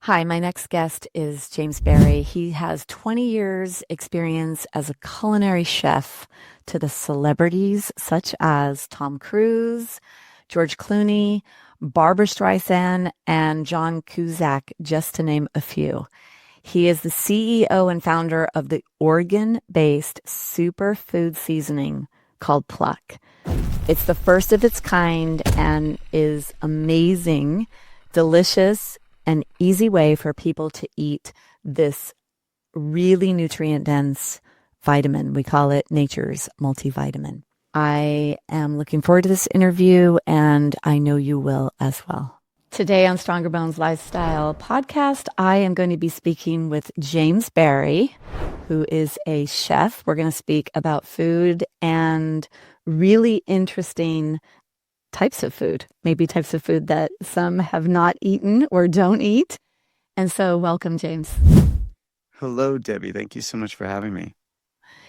Hi, my next guest is James Barry. He has 20 years experience as a culinary chef to the celebrities such as Tom Cruise, George Clooney, Barbara Streisand, and John Cusack, just to name a few. He is the CEO and founder of the Oregon-based superfood seasoning called Pluck. It's the first of its kind and is amazing, delicious, an easy way for people to eat this really nutrient-dense vitamin. We call it nature's multivitamin. I am looking forward to this interview, and I know you will as well. Today on Stronger Bones Lifestyle Podcast, I am going to be speaking with James Barry, who is a chef. We're going to speak about food and really interesting types of food, maybe types of food that some have not eaten or don't eat. And so welcome, James. Hello, Debbie. Thank you so much for having me.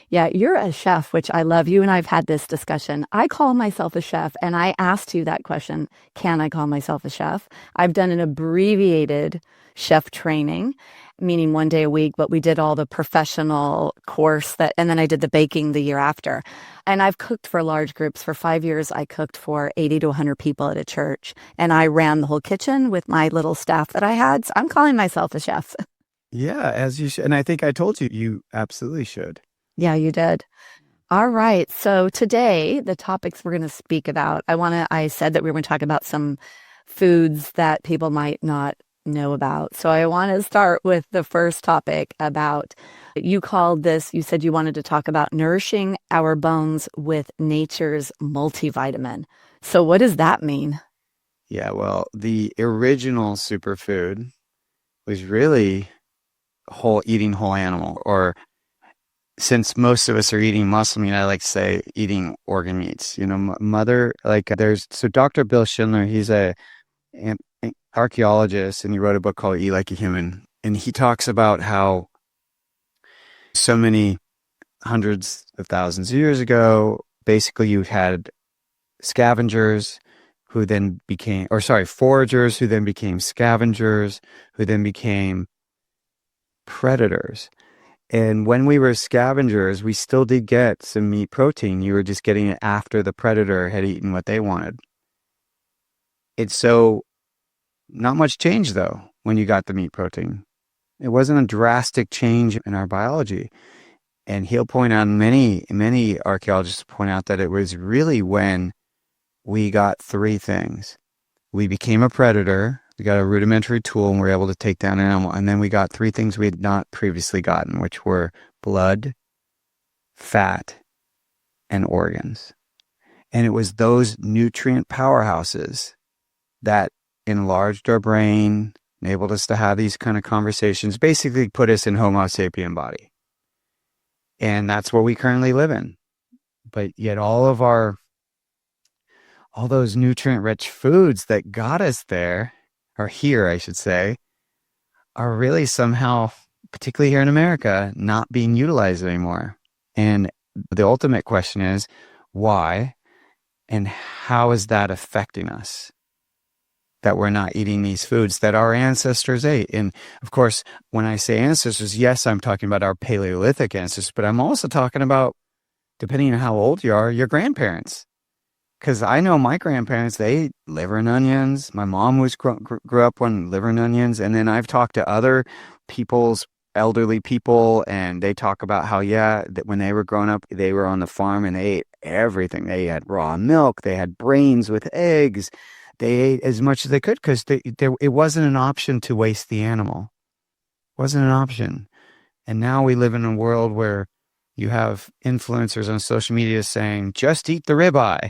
Yeah, you're a chef, which I love. You and I've had this discussion. I call myself a chef, and I asked you that question, can I call myself a chef? I've done an abbreviated chef training, meaning 1 day a week, but we did all the professional course and then I did the baking the year after. And I've cooked for large groups. For 5 years, I cooked for 80 to 100 people at a church, and I ran the whole kitchen with my little staff that I had. So I'm calling myself a chef. Yeah, as you should. And I think I told you, you absolutely should. Yeah, you did. All right. So today, the topics we're going to speak about, I said that we were going to talk about some foods that people might not know about. So I want to start with the first topic about, you said you wanted to talk about nourishing our bones with nature's multivitamin. So what does that mean? Yeah, well, the original superfood was really eating whole animal, or since most of us are eating muscle meat, I like to say eating organ meats. So Dr. Bill Schindler, he's an archaeologist, and he wrote a book called Eat Like a Human. And he talks about how so many hundreds of thousands of years ago, basically you had foragers who then became scavengers, who then became predators. And when we were scavengers, we still did get some meat protein. You were just getting it after the predator had eaten what they wanted. It's so not much change, though, when you got the meat protein. It wasn't a drastic change in our biology. And he'll point out, many archaeologists point out, that it was really when we got three things. We became a predator. We got a rudimentary tool, and we were able to take down an animal. And then we got three things we had not previously gotten, which were blood, fat, and organs. And it was those nutrient powerhouses that enlarged our brain, enabled us to have these kind of conversations, basically put us in Homo sapien body. And that's what we currently live in. But yet all those nutrient-rich foods that got us there, or here, I should say, are really somehow, particularly here in America, not being utilized anymore. And the ultimate question is, why? And how is that affecting us? That we're not eating these foods that our ancestors ate. And of course, when I say ancestors, yes, I'm talking about our Paleolithic ancestors, but I'm also talking about, depending on how old you are, your grandparents. Because I know my grandparents, they ate liver and onions. My mom grew up on liver and onions. And then I've talked to other elderly people, and they talk about how, that when they were growing up, they were on the farm and they ate everything. They had raw milk. They had brains with eggs. They ate as much as they could because it wasn't an option to waste the animal. It wasn't an option. And now we live in a world where you have influencers on social media saying, just eat the ribeye.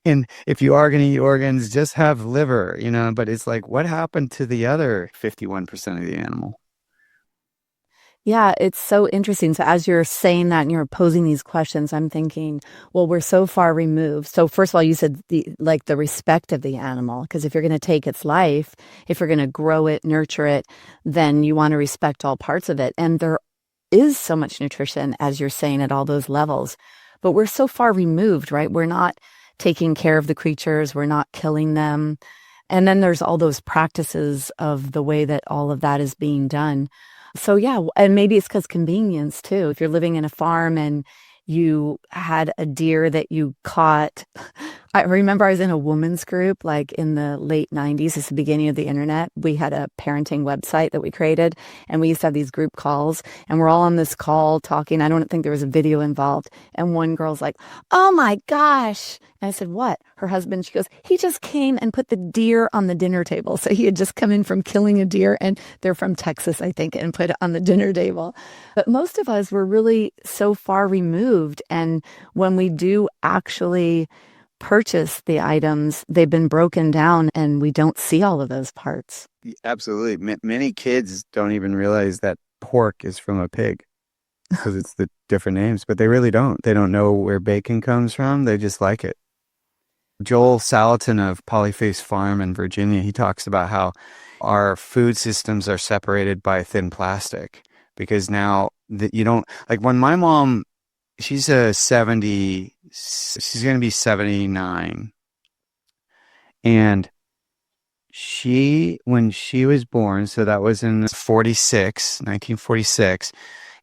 And if you are going to eat organs, just have liver, but it's like, what happened to the other 51% of the animal? Yeah, it's so interesting. So as you're saying that and you're posing these questions, I'm thinking, well, we're so far removed. So first of all, you said the respect of the animal, because if you're going to take its life, if you're going to grow it, nurture it, then you want to respect all parts of it. And there is so much nutrition, as you're saying, at all those levels, but we're so far removed, right? We're not taking care of the creatures. We're not killing them. And then there's all those practices of the way that all of that is being done. So yeah, and maybe it's because convenience too. If you're living in a farm and you had a deer that you caught. I remember I was in a women's group like in the late 90s. It's the beginning of the internet. We had a parenting website that we created, and we used to have these group calls, and we're all on this call talking. I don't think there was a video involved. And one girl's like, "Oh my gosh." And I said, "What?" Her husband, she goes, "He just came and put the deer on the dinner table." So he had just come in from killing a deer, and they're from Texas, I think, and put it on the dinner table. But most of us were really so far removed. And when we do actually purchase the items, they've been broken down and we don't see all of those parts. Absolutely. Many kids don't even realize that pork is from a pig because it's the different names, but they really don't. They don't know where bacon comes from. They just like it. Joel Salatin of Polyface Farm in Virginia, he talks about how our food systems are separated by thin plastic because now that you don't, like when my mom, she's a 70, she's going to be 79. And when she was born, so that was in 1946,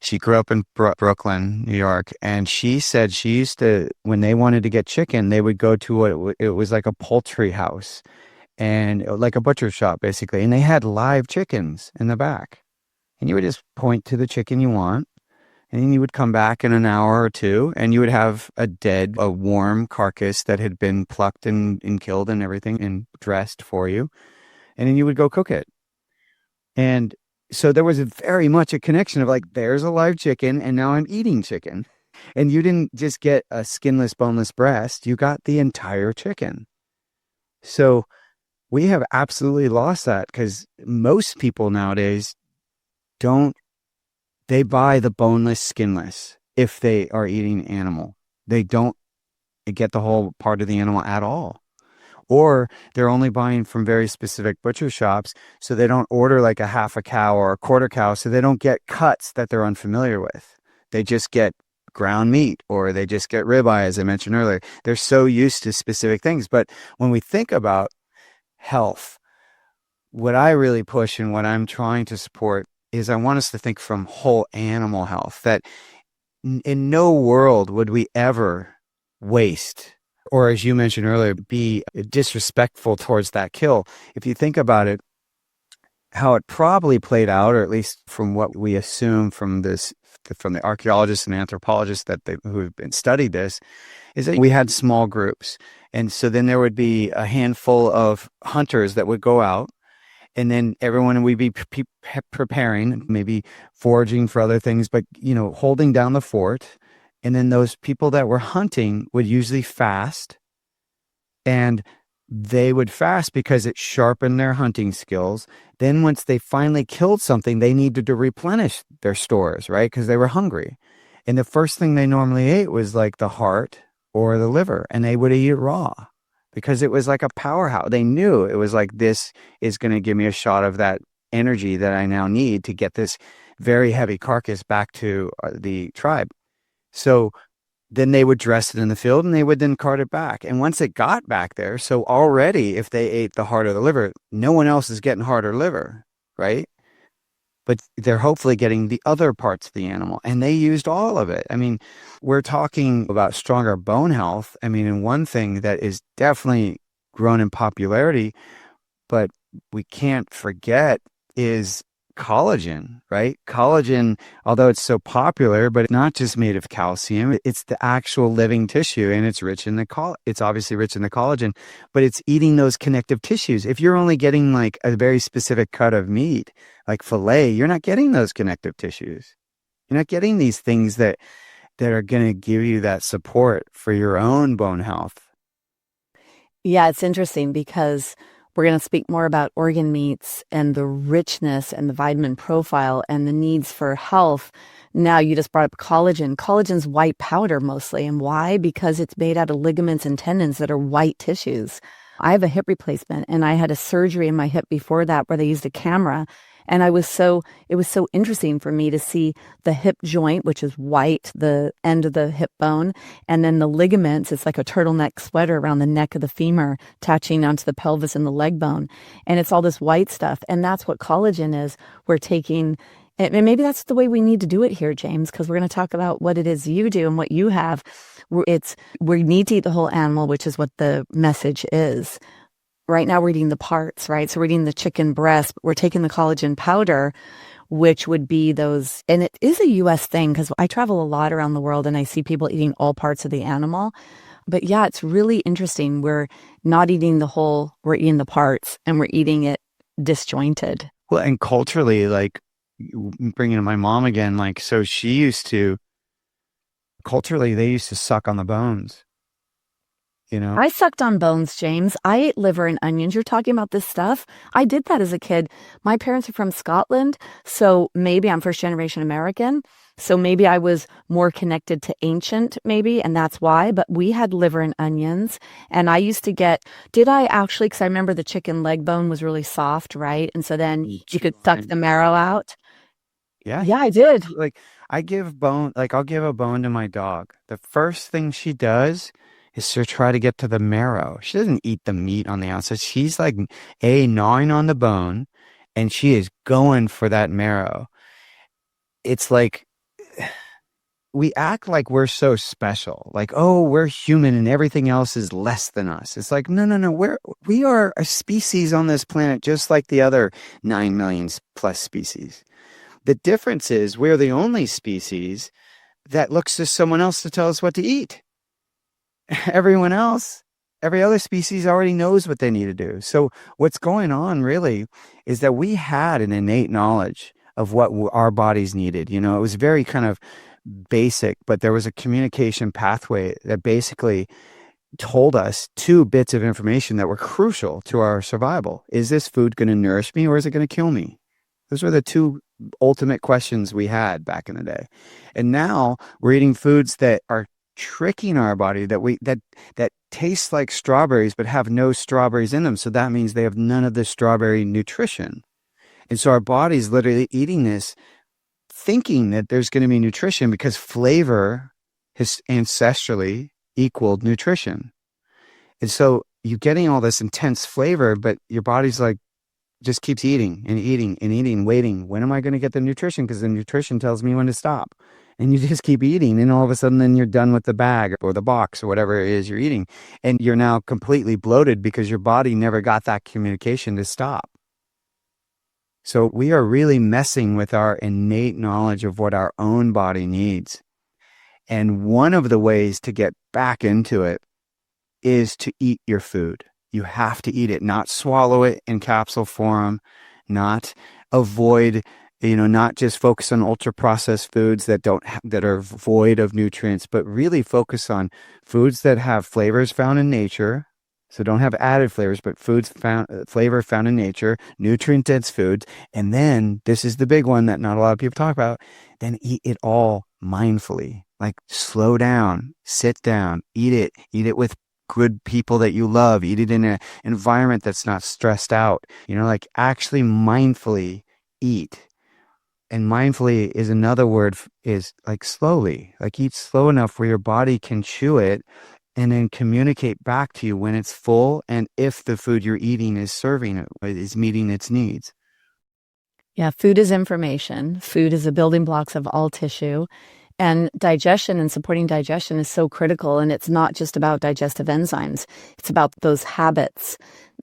she grew up in Brooklyn, New York. And she said she used to, when they wanted to get chicken, they would go to it was like a poultry house and like a butcher shop, basically. And they had live chickens in the back. And you would just point to the chicken you want. And then you would come back in an hour or two and you would have a warm carcass that had been plucked and killed and everything and dressed for you. And then you would go cook it. And so there was very much a connection of like, there's a live chicken and now I'm eating chicken. And you didn't just get a skinless, boneless breast. You got the entire chicken. So we have absolutely lost that because most people nowadays they buy the boneless, skinless if they are eating animal. They don't get the whole part of the animal at all. Or they're only buying from very specific butcher shops, so they don't order like a half a cow or a quarter cow, so they don't get cuts that they're unfamiliar with. They just get ground meat or they just get ribeye, as I mentioned earlier. They're so used to specific things. But when we think about health, what I really push and what I'm trying to support is I want us to think from whole animal health, that in no world would we ever waste, or as you mentioned earlier, be disrespectful towards that kill. If you think about it, how it probably played out, or at least from what we assume from the archaeologists and anthropologists who have been studied this, is that we had small groups. And so then there would be a handful of hunters that would go out. And then everyone would be preparing, maybe foraging for other things, but, holding down the fort. And then those people that were hunting would usually fast. And they would fast because it sharpened their hunting skills. Then once they finally killed something, they needed to replenish their stores, right? Because they were hungry. And the first thing they normally ate was like the heart or the liver, and they would eat it raw. Because it was like a powerhouse. They knew it was like, this is going to give me a shot of that energy that I now need to get this very heavy carcass back to the tribe. So then they would dress it in the field and they would then cart it back. And once it got back there, so already if they ate the heart or the liver, no one else is getting heart or liver, right? But they're hopefully getting the other parts of the animal, and they used all of it. I mean, we're talking about stronger bone health. I mean, and one thing that is definitely grown in popularity, but we can't forget, is collagen, right? Collagen, although it's so popular, but it's not just made of calcium, it's the actual living tissue, and it's rich in it's obviously rich in the collagen, but it's eating those connective tissues. If you're only getting like a very specific cut of meat, like filet, you're not getting those connective tissues. You're not getting these things that are going to give you that support for your own bone health. Yeah, it's interesting because we're going to speak more about organ meats and the richness and the vitamin profile and the needs for health. Now, you just brought up collagen. Collagen's white powder mostly. And why? Because it's made out of ligaments and tendons that are white tissues. I have a hip replacement, and I had a surgery in my hip before that where they used a camera, And it was so interesting for me to see the hip joint, which is white, the end of the hip bone, and then the ligaments. It's like a turtleneck sweater around the neck of the femur, attaching onto the pelvis and the leg bone. And it's all this white stuff. And that's what collagen is. We're taking, and maybe that's the way we need to do it here, James, because we're going to talk about what it is you do and what you have. We need to eat the whole animal, which is what the message is. Right now we're eating the parts, right? So we're eating the chicken breast, but we're taking the collagen powder, which would be those, and it is a US thing because I travel a lot around the world and I see people eating all parts of the animal. But yeah, it's really interesting. We're not eating the whole, we're eating the parts and we're eating it disjointed. Well, and culturally, like bringing in my mom again, like, so she used to, culturally, they used to suck on the bones, you know? I sucked on bones, James. I ate liver and onions. You're talking about this stuff. I did that as a kid. My parents are from Scotland, so maybe I'm first generation American. So maybe I was more connected to ancient, maybe, and that's why. But we had liver and onions. And I used to did I actually, because I remember the chicken leg bone was really soft, right? And so then you could suck the marrow out. Yeah. Yeah, I did. Like I give bone, like I'll give a bone to my dog. The first thing she does is to try to get to the marrow. She doesn't eat the meat on the outside. She's like gnawing on the bone and she is going for that marrow. It's like we act like we're so special. Like, oh, we're human and everything else is less than us. It's like, no, no, no. We are a species on this planet just like the other 9 million plus species. The difference is we're the only species that looks to someone else to tell us what to eat. Everyone else, every other species already knows what they need to do. So what's going on really is that we had an innate knowledge of what our bodies needed. You know, it was very kind of basic, but there was a communication pathway that basically told us two bits of information that were crucial to our survival. Is this food going to nourish me or is it going to kill me? Those were the two ultimate questions we had back in the day. And now we're eating foods that are tricking our body that taste like strawberries but have no strawberries in them. So that means they have none of the strawberry nutrition. And so our body's literally eating this thinking that there's going to be nutrition because flavor has ancestrally equaled nutrition. And so you're getting all this intense flavor, but your body's like, just keeps eating and eating and eating, waiting. When am I going to get the nutrition? Because the nutrition tells me when to stop. And you just keep eating. And all of a sudden, then you're done with the bag or the box or whatever it is you're eating. And you're now completely bloated because your body never got that communication to stop. So we are really messing with our innate knowledge of what our own body needs. And one of the ways to get back into it is to eat your food. You have to eat it, not swallow it in capsule form, not avoid, not just focus on ultra processed foods that that are void of nutrients, but really focus on foods that have flavors found in nature. So don't have added flavors, but flavor found in nature, nutrient dense foods. And then this is the big one that not a lot of people talk about. Then eat it all mindfully, like slow down, sit down, eat it with good people that you love, eat it in an environment that's not stressed out, like actually mindfully eat. And mindfully is another word, is like slowly, like eat slow enough where your body can chew it and then communicate back to you when it's full and if the food you're eating is serving it, is meeting its needs. Yeah, food is information. Food is the building blocks of all tissue. And digestion and supporting digestion is so critical. And it's not just about digestive enzymes. It's about those habits,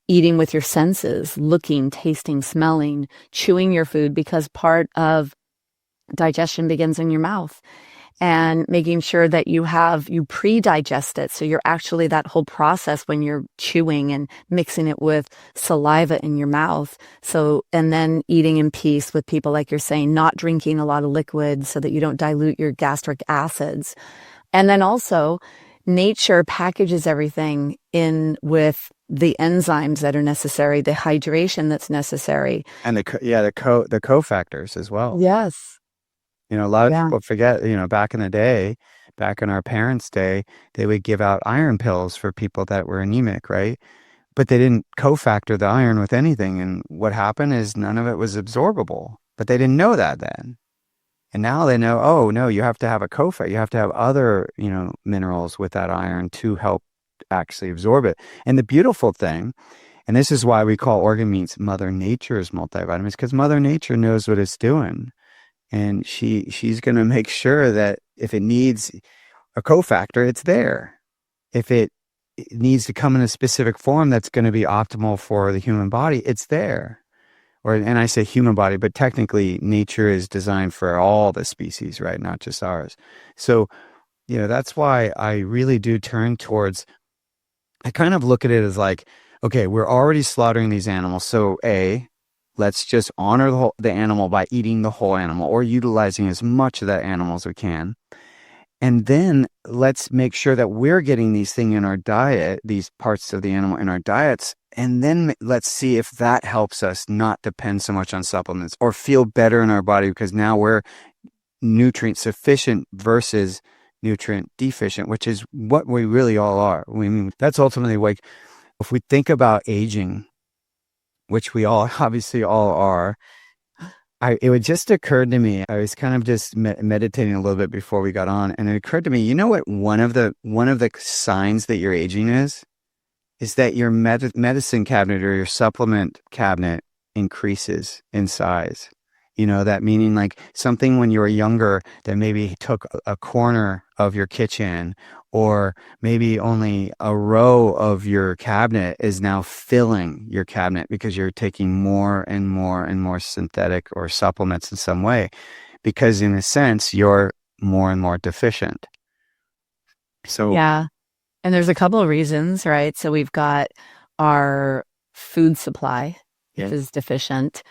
eating with your senses, looking, tasting, smelling, chewing your food, because part of digestion begins in your mouth. And making sure that you pre-digest it. So you're actually that whole process when you're chewing and mixing it with saliva in your mouth. So, and then eating in peace with people, like you're saying, not drinking a lot of liquids so that you don't dilute your gastric acids. And then also nature packages everything in with the enzymes that are necessary, the hydration that's necessary. And the cofactors as well. Yes. A lot of people forget, back in the day, back in our parents' day, they would give out iron pills for people that were anemic, right? but they didn't cofactor the iron with anything. And what happened is none of it was absorbable, but they didn't know that then. And now they know, oh no, you have to have a cofactor. You have to have other, minerals with that iron to help actually absorb it. And the beautiful thing, and this is why we call organ meats Mother Nature's multivitamins, because Mother Nature knows what it's doing. And she's going to make sure that if it needs a cofactor, it's there. If it needs to come in a specific form that's going to be optimal for the human body, it's there. And I say human body, but technically nature is designed for all the species, right? Not just ours. So, that's why I really do turn towards, I kind of look at it as like, okay, we're already slaughtering these animals. So let's just honor the animal by eating the whole animal or utilizing as much of that animal as we can. And then let's make sure that we're getting these things in our diet, these parts of the animal in our diets. And then let's see if that helps us not depend so much on supplements or feel better in our body, because now we're nutrient sufficient versus nutrient deficient, which is what we really all are. I mean, that's ultimately like, if we think about aging, which we all obviously all are, it would just occurred to me, I was kind of just meditating a little bit before we got on, and it occurred to me, you know what one of the signs that you're aging is that your medicine cabinet or your supplement cabinet increases in size. That meaning like something when you were younger that maybe took a corner of your kitchen, or maybe only a row of your cabinet, is now filling your cabinet because you're taking more and more and more synthetic or supplements in some way, because in a sense, you're more and more deficient. So Yeah. And there's a couple of reasons, right? So we've got our food supply, which is deficient,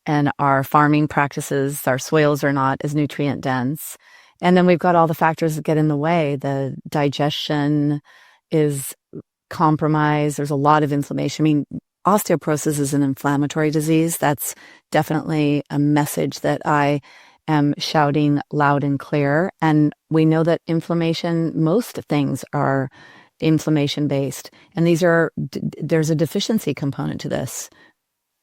and our farming practices, our soils are not as nutrient dense. And then we've got all the factors that get in the way. The digestion is compromised. There's a lot of inflammation. I mean, osteoporosis is an inflammatory disease. That's definitely a message that I am shouting loud and clear. And we know that inflammation, most things are inflammation based. And there's a deficiency component to this.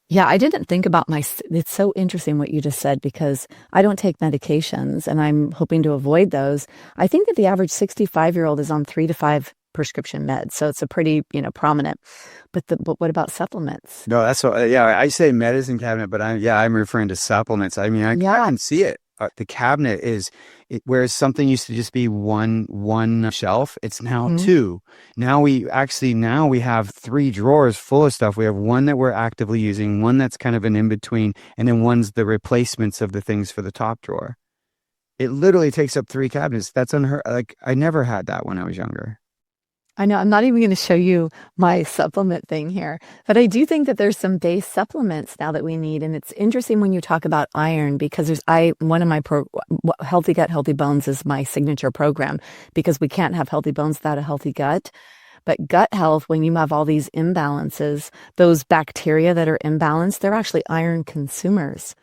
Yeah, I didn't think about it's so interesting what you just said, because I don't take medications and I'm hoping to avoid those. I think that the average 65-year-old is on 3 to 5 prescription meds. So it's a pretty, prominent, but what about supplements? no, that's what, yeah, I say medicine cabinet, but I'm referring to supplements. I mean, I can see it. The cabinet whereas something used to just be one shelf, it's now two. Now we have 3 drawers full of stuff. We have one that we're actively using, one that's kind of an in-between, and then one's the replacements of the things for the top drawer. It literally takes up 3 cabinets. That's unheard. Like, I never had that when I was younger. I know I'm not even going to show you my supplement thing here, but I do think that there's some base supplements now that we need. And it's interesting when you talk about iron, because one of my Healthy Gut, Healthy Bones is my signature program, because we can't have healthy bones without a healthy gut. But gut health, when you have all these imbalances, those bacteria that are imbalanced, they're actually iron consumers.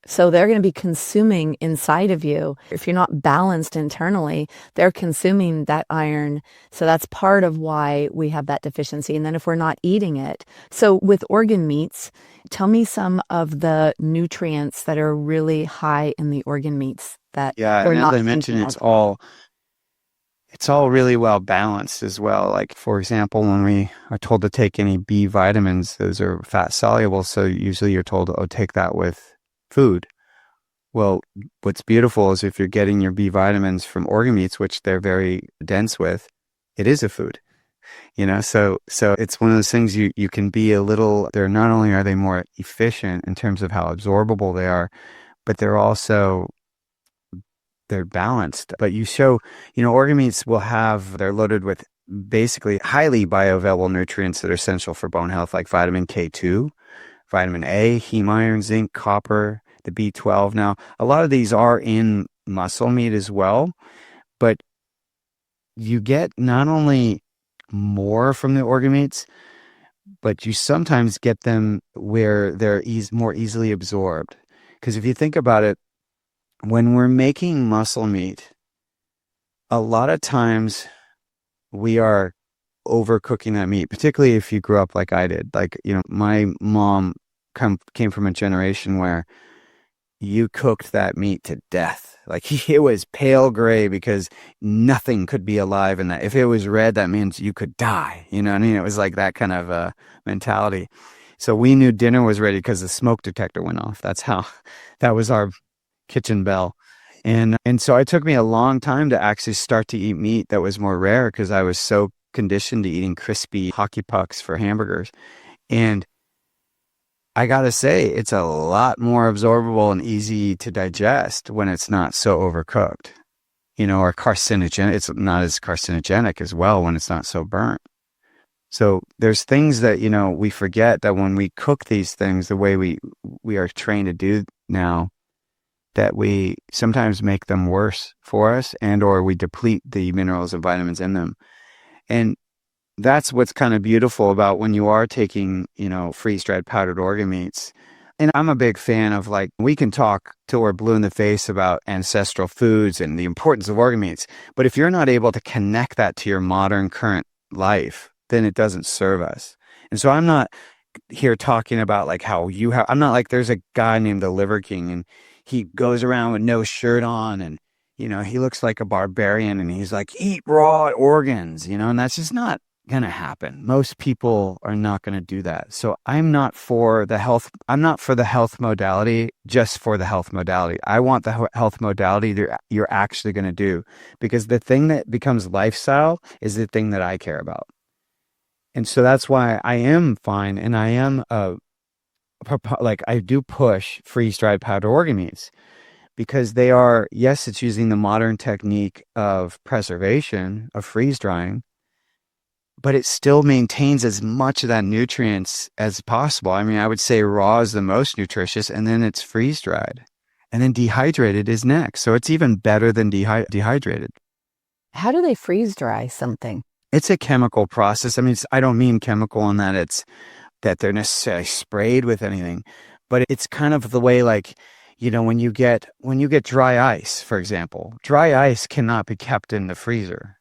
So they're going to be consuming inside of you. If you're not balanced internally, they're consuming that iron. So that's part of why we have that deficiency. And then if we're not eating it. So with organ meats, tell me some of the nutrients that are really high in the organ meats that we're now not that I mentioned thinking it's all really well balanced as well. Like, for example, when we are told to take any B vitamins, those are fat soluble. So usually you're told, oh, take that with food. Well, what's beautiful is if you're getting your B vitamins from organ meats, which they're very dense with, it is a food. So it's one of those things you can be a little, they're not only are they more efficient in terms of how absorbable they are, but they're balanced. But organ meats they're loaded with basically highly bioavailable nutrients that are essential for bone health, like vitamin K2, vitamin A, heme iron, zinc, copper, the B12. Now, a lot of these are in muscle meat as well, but you get not only more from the organ meats, but you sometimes get them where they're more easily absorbed. Because if you think about it, when we're making muscle meat, a lot of times we are overcooking that meat, particularly if you grew up like I did. Like, my mom came from a generation where you cooked that meat to death. Like it was pale gray because nothing could be alive in that. If it was red, that means you could die. You know what I mean? It was like that kind of mentality. So we knew dinner was ready because the smoke detector went off. That's how that was our kitchen bell. And so it took me a long time to actually start to eat meat that was more rare because I was so conditioned to eating crispy hockey pucks for hamburgers. And I gotta say, it's a lot more absorbable and easy to digest when it's not so overcooked, or carcinogenic. It's not as carcinogenic as well when it's not so burnt. So there's things that, we forget that when we cook these things the way we are trained to do now, that we sometimes make them worse for us or we deplete the minerals and vitamins in them. And that's what's kind of beautiful about when you are taking, freeze-dried powdered organ meats. And I'm a big fan of we can talk till we're blue in the face about ancestral foods and the importance of organ meats. But if you're not able to connect that to your modern current life, then it doesn't serve us. And so I'm not here talking about how I'm not like there's a guy named the Liver King and he goes around with no shirt on and, he looks like a barbarian and he's like, eat raw organs, and that's just not going to happen. Most people are not going to do that. So I'm not for the health modality just for the health modality. I want the health modality that you're actually going to do, because the thing that becomes lifestyle is the thing that I care about. And so that's why I am fine. And I am I do push freeze-dried powdered organ meats because they are, yes, it's using the modern technique of preservation, of freeze drying, but it still maintains as much of that nutrients as possible. I mean, I would say raw is the most nutritious, and then it's freeze dried, and then dehydrated is next. So it's even better than dehydrated. How do they freeze dry something? It's a chemical process. I mean, I don't mean chemical in that they're necessarily sprayed with anything, but it's kind of the way when you get dry ice, for example, dry ice cannot be kept in the freezer.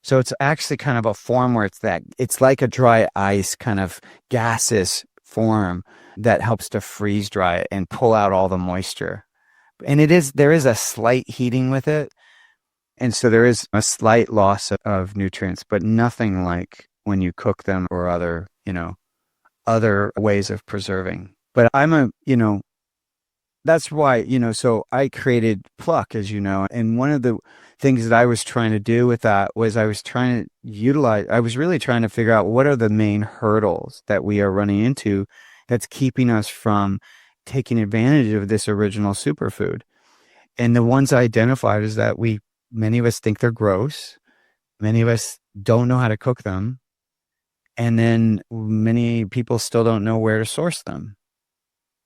So it's actually kind of a form where it's like a dry ice kind of gaseous form that helps to freeze dry it and pull out all the moisture. And there is a slight heating with it. And so there is a slight loss of nutrients, but nothing like when you cook them or other ways of preserving. But that's why, so I created Pluck, as you know, and one of the things that I was trying to do with that was I was really trying to figure out what are the main hurdles that we are running into that's keeping us from taking advantage of this original superfood. And the ones I identified is that many of us think they're gross. Many of us don't know how to cook them. And then many people still don't know where to source them.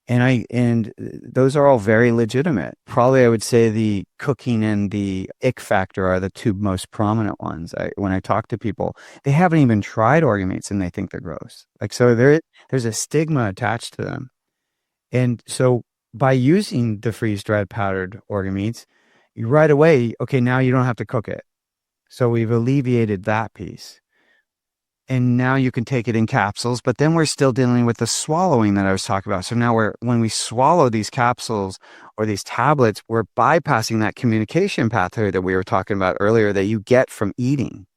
And those are all very legitimate. Probably I would say the cooking and the ick factor are the two most prominent ones. When I talk to people, they haven't even tried organ meats and they think they're gross. So there's a stigma attached to them. And so by using the freeze-dried powdered organ meats, you right away, okay, now you don't have to cook it. So we've alleviated that piece. And now you can take it in capsules, but then we're still dealing with the swallowing that I was talking about. So now when we swallow these capsules or these tablets, we're bypassing that communication pathway that we were talking about earlier that you get from eating.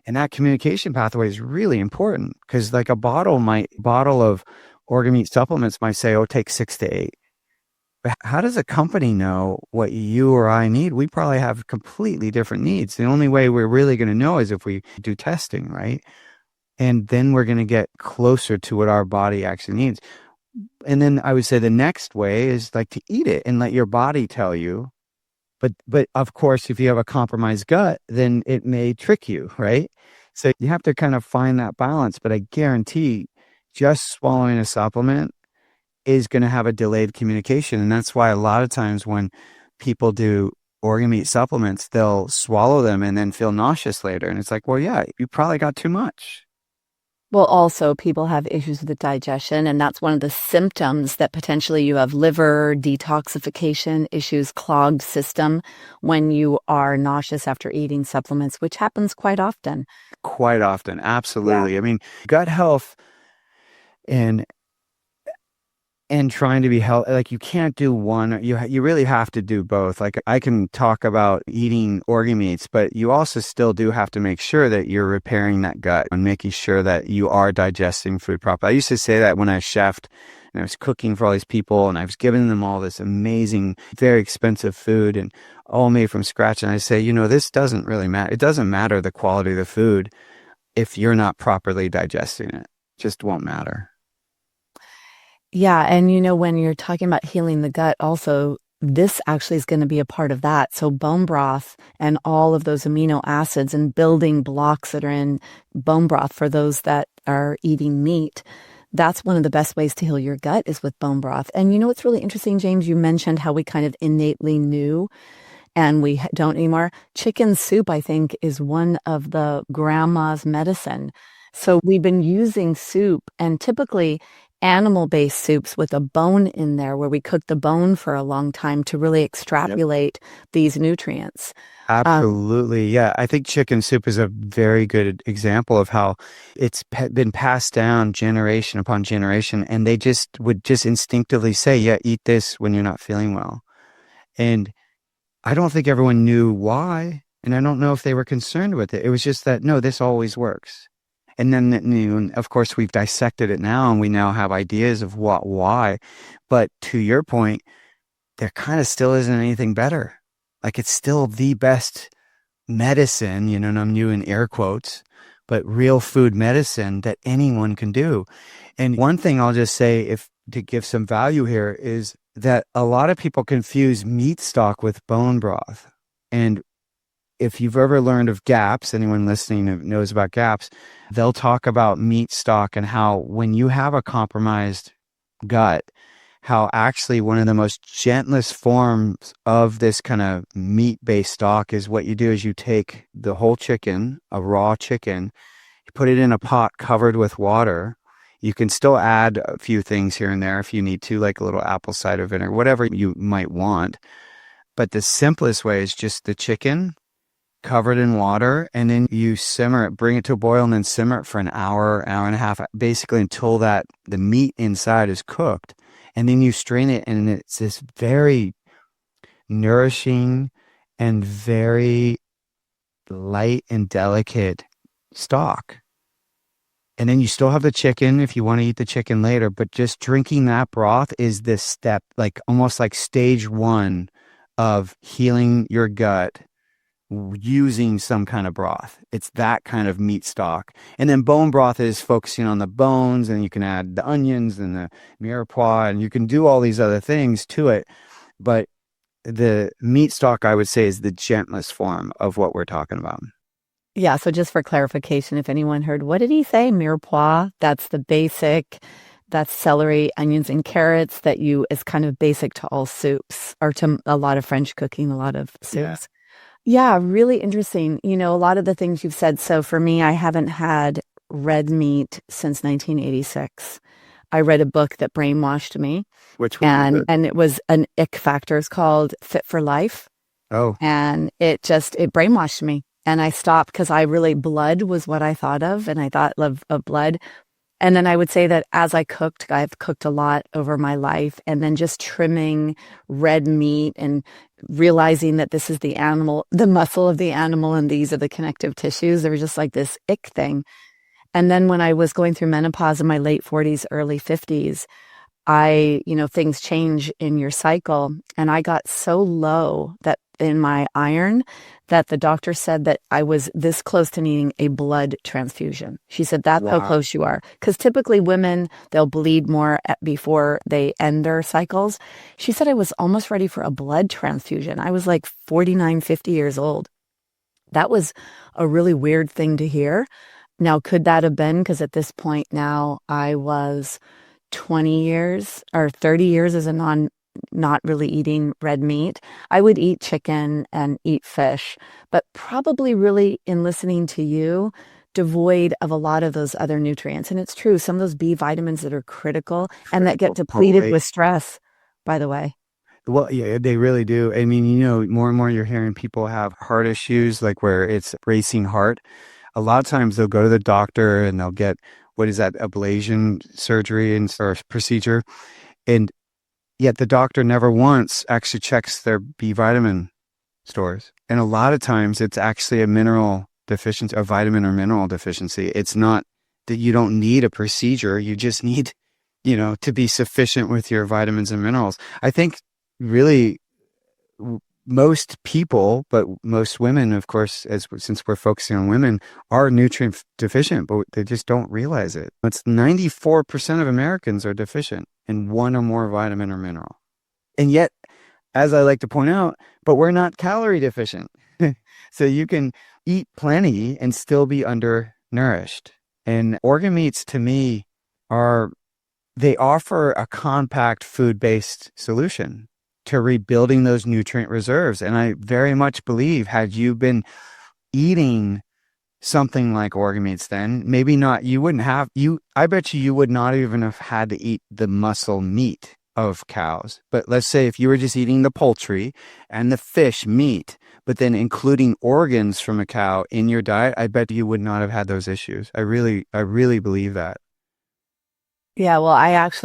And that communication pathway is really important because like a bottle of organ meat supplements might say, oh, take 6 to 8. But how does a company know what you or I need? We probably have completely different needs. The only way we're really going to know is if we do testing, right? And then we're going to get closer to what our body actually needs. And then I would say the next way is to eat it and let your body tell you. But of course, if you have a compromised gut, then it may trick you, right? So you have to kind of find that balance. But I guarantee just swallowing a supplement is going to have a delayed communication. And that's why a lot of times when people do organ meat supplements, they'll swallow them and then feel nauseous later. And it's like, well, yeah, you probably got too much. Well, also, people have issues with digestion, and that's one of the symptoms that potentially you have liver detoxification issues, clogged system when you are nauseous after eating supplements, which happens quite often. Quite often, Yeah. absolutely. I mean, gut health and trying to be healthy, like you can't do one. You really have to do both. Like I can talk about eating organ meats, but you also still do have to make sure that you're repairing that gut and making sure that you are digesting food properly. I used to say that when I chefed and I was cooking for all these people and I was giving them all this amazing, very expensive food and all made from scratch. And I say, this doesn't really matter. It doesn't matter the quality of the food if you're not properly digesting it. It just won't matter. Yeah. And when you're talking about healing the gut, also, this actually is going to be a part of that. So, bone broth and all of those amino acids and building blocks that are in bone broth for those that are eating meat. That's one of the best ways to heal your gut is with bone broth. And what's really interesting, James? You mentioned how we kind of innately knew and we don't anymore. Chicken soup, I think, is one of the grandma's medicine. So we've been using soup and typically animal-based soups with a bone in there where we cook the bone for a long time to really Yep. extrapolate these nutrients. Um, Absolutely. Yeah. I think chicken soup is a very good example of how it's been passed down generation upon generation. And they just would just instinctively say, yeah, eat this when you're not feeling well. And I don't think everyone knew why. And I don't know if they were concerned with it. It was just that, no, this always works. And then, of course, we've dissected it now and we now have ideas of why. But to your point, there kind of still isn't anything better. Like it's still the best medicine, and I'm doing air quotes, but real food medicine that anyone can do. And one thing I'll just say, if to give some value here, is that a lot of people confuse meat stock with bone broth. And if you've ever learned of GAPS, anyone listening who knows about GAPS, they'll talk about meat stock and how when you have a compromised gut, how actually one of the most gentlest forms of this kind of meat-based stock is what you do is you take the whole chicken, a raw chicken, you put it in a pot covered with water. You can still add a few things here and there if you need to, like a little apple cider vinegar, whatever you might want. But the simplest way is just the chicken covered in water, and then you simmer it, bring it to a boil, and then simmer it for an hour, hour and a half, basically until that the meat inside is cooked. And then you strain it, and it's this very nourishing and very light and delicate stock. And then you still have the chicken if you want to eat the chicken later, but just drinking that broth is this step, like almost like stage one of healing your gut using some kind of broth. It's that kind of meat stock. And then bone broth is focusing on the bones, and you can add the onions and the mirepoix, and you can do all these other things to it. But the meat stock, I would say, is the gentlest form of what we're talking about. yeah, so just for clarification, if anyone heard, what did he say? Mirepoix, that's the basic. That's celery, onions, and carrots that is kind of basic to all soups or to a lot of French cooking, a lot of Yeah. soups. Yeah, really interesting. A lot of the things you've said. So for me, I haven't had red meat since 1986. I read a book that brainwashed me, Which one was and it? and it was an ick factor. It's called Fit for Life, Oh, and it brainwashed me. And I stopped because blood was what I thought of, and I thought of blood. And then I would say that as I've cooked a lot over my life, and then just trimming red meat and realizing that this is the animal, the muscle of the animal, and these are the connective tissues. There was just like this ick thing. And then when I was going through menopause in my late 40s, early 50s, things change in your cycle. And I got so low that in my iron that the doctor said that I was this close to needing a blood transfusion. She said, that's how wow. close you are. Because typically women, they'll bleed more before they end their cycles. She said I was almost ready for a blood transfusion. I was like 49, 50 years old. That was a really weird thing to hear. Now, could that have been because at this point now I was 20 years or 30 years as a not really eating red meat. I would eat chicken and eat fish, but probably really in listening to you, devoid of a lot of those other nutrients. And it's true, some of those B vitamins that are critical and that get Critical. depleted Totally. with stress, by the way. Well, yeah, they really do. I mean, more and more you're hearing people have heart issues, like where it's racing heart. A lot of times they'll go to the doctor and they'll get, what is that, ablation surgery and or procedure. And yet the doctor never once actually checks their B vitamin stores. And a lot of times it's actually a mineral deficiency, a vitamin or mineral deficiency. It's not that you don't need a procedure. You just need, to be sufficient with your vitamins and minerals. I think really most people, but most women, of course, since we're focusing on women, are nutrient deficient, but they just don't realize it. It's 94% of Americans are deficient in one or more vitamin or mineral. And yet, as I like to point out, but we're not calorie deficient. So you can eat plenty and still be undernourished. And organ meats to me they offer a compact food-based solution to rebuilding those nutrient reserves. And I very much believe, had you been eating something like organ meats, then maybe not, I bet you would not even have had to eat the muscle meat of cows. But let's say if you were just eating the poultry and the fish meat, but then including organs from a cow in your diet, I bet you would not have had those issues. I really believe that. Yeah, well,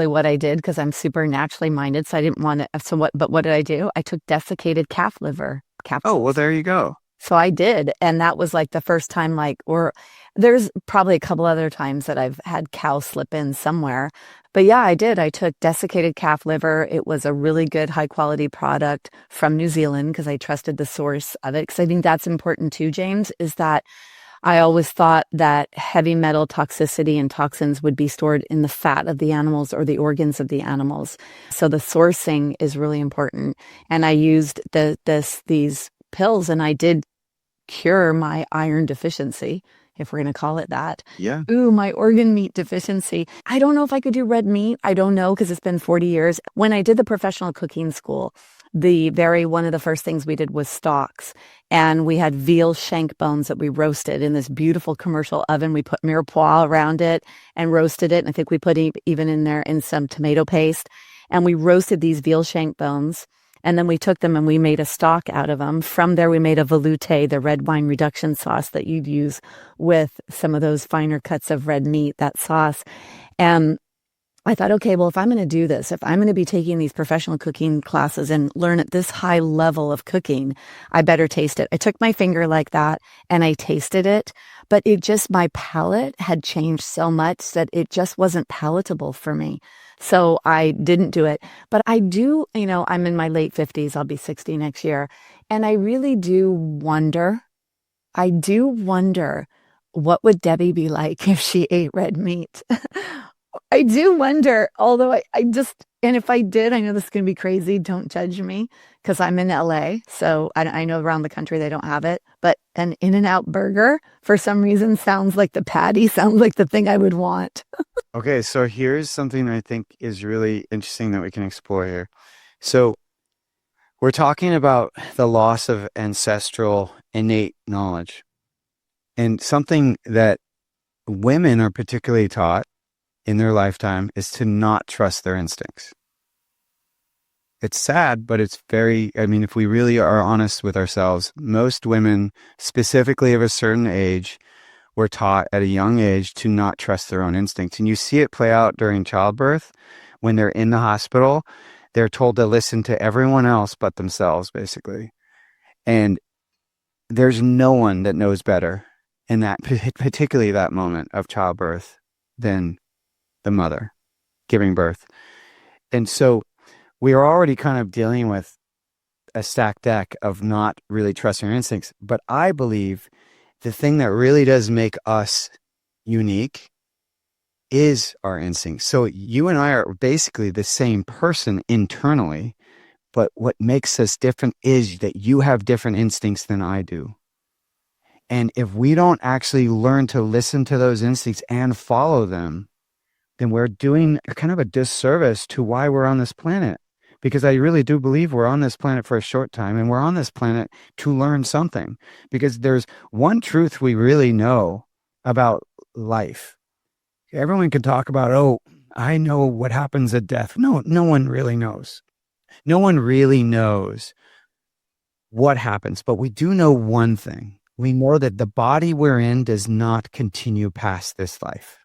what I did, because I'm super naturally minded, so I didn't want to, but what did I do? I took desiccated calf liver Oh, well, capsules. there you go. So I did. And that was like the first time, or there's probably a couple other times that I've had cow slip in somewhere. But yeah, I did. I took desiccated calf liver. It was a really good, high quality product from New Zealand because I trusted the source of it. Because I think that's important too, James, is that I always thought that heavy metal toxicity and toxins would be stored in the fat of the animals or the organs of the animals. So the sourcing is really important. And I used these pills, and I did cure my iron deficiency, if we're going to call it that. Yeah. Ooh, my organ meat deficiency. I don't know if I could do red meat. I don't know, because it's been 40 years. When I did the professional cooking school, one of the first things we did was stocks. And we had veal shank bones that we roasted in this beautiful commercial oven. We put mirepoix around it and roasted it. And I think we put even in there in some tomato paste. And we roasted these veal shank bones. And then we took them and we made a stock out of them. From there, we made a velouté, the red wine reduction sauce that you'd use with some of those finer cuts of red meat, that sauce. And I thought, okay, well, if I'm going to do this, if I'm going to be taking these professional cooking classes and learn at this high level of cooking, I better taste it. I took my finger like that and I tasted it, but my palate had changed so much that it just wasn't palatable for me. So I didn't do it. But I do, I'm in my late 50s. I'll be 60 next year. And I really do wonder what would Debbie be like if she ate red meat? I do wonder, although and if I did, I know this is going to be crazy. Don't judge me because I'm in LA. So I know around the country they don't have it. But an In-N-Out burger, for some reason, sounds like the thing I would want. Okay, so here's something I think is really interesting that we can explore here. So we're talking about the loss of ancestral innate knowledge, and something that women are particularly taught in their lifetime is to not trust their instincts. It's sad, but if we really are honest with ourselves, most women, specifically of a certain age, were taught at a young age to not trust their own instincts. And you see it play out during childbirth. When they're in the hospital, they're told to listen to everyone else but themselves, basically. And there's no one that knows better in that, particularly that moment of childbirth, than the mother giving birth. And so we are already kind of dealing with a stacked deck of not really trusting our instincts. But I believe the thing that really does make us unique is our instincts. So you and I are basically the same person internally, but what makes us different is that you have different instincts than I do. And if we don't actually learn to listen to those instincts and follow them, then we're doing kind of a disservice to why we're on this planet. Because I really do believe we're on this planet for a short time, and we're on this planet to learn something. Because there's one truth we really know about life. Everyone can talk about, oh, I know what happens at death. No, no one really knows. No one really knows what happens, but we do know one thing. We know that the body we're in does not continue past this life.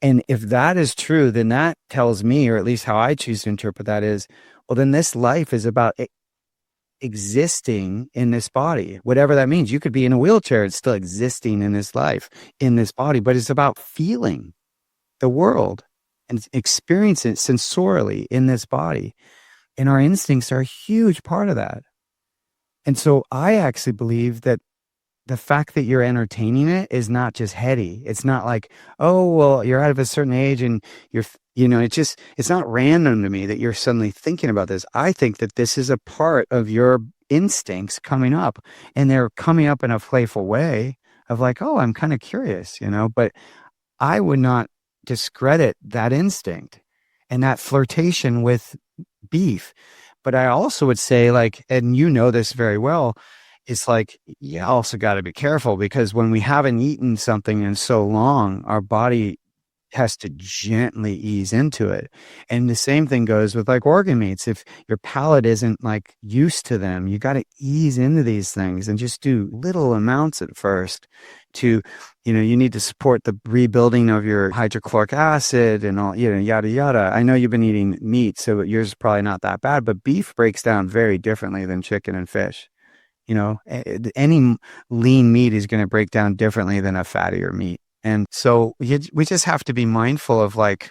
And if that is true, then that tells me, or at least how I choose to interpret that is, well, then this life is about existing in this body, whatever that means. You could be in a wheelchair, it's still existing in this life, in this body, but it's about feeling the world and experiencing it sensorially in this body. And our instincts are a huge part of that. And so I actually believe that the fact that you're entertaining it is not just heady. It's not like, oh, well, you're out of a certain age and it's not random to me that you're suddenly thinking about this. I think that this is a part of your instincts coming up, and they're coming up in a playful way of like, oh, I'm kind of curious, but I would not discredit that instinct and that flirtation with beef. But I also would say, like, and this very well, it's like, you also got to be careful, because when we haven't eaten something in so long, our body has to gently ease into it. And the same thing goes with like organ meats. If your palate isn't like used to them, you got to ease into these things and just do little amounts at first to, you need to support the rebuilding of your hydrochloric acid and all, yada, yada. I know you've been eating meat, so yours is probably not that bad, but beef breaks down very differently than chicken and fish. Any lean meat is going to break down differently than a fattier meat. And so we just have to be mindful of, like,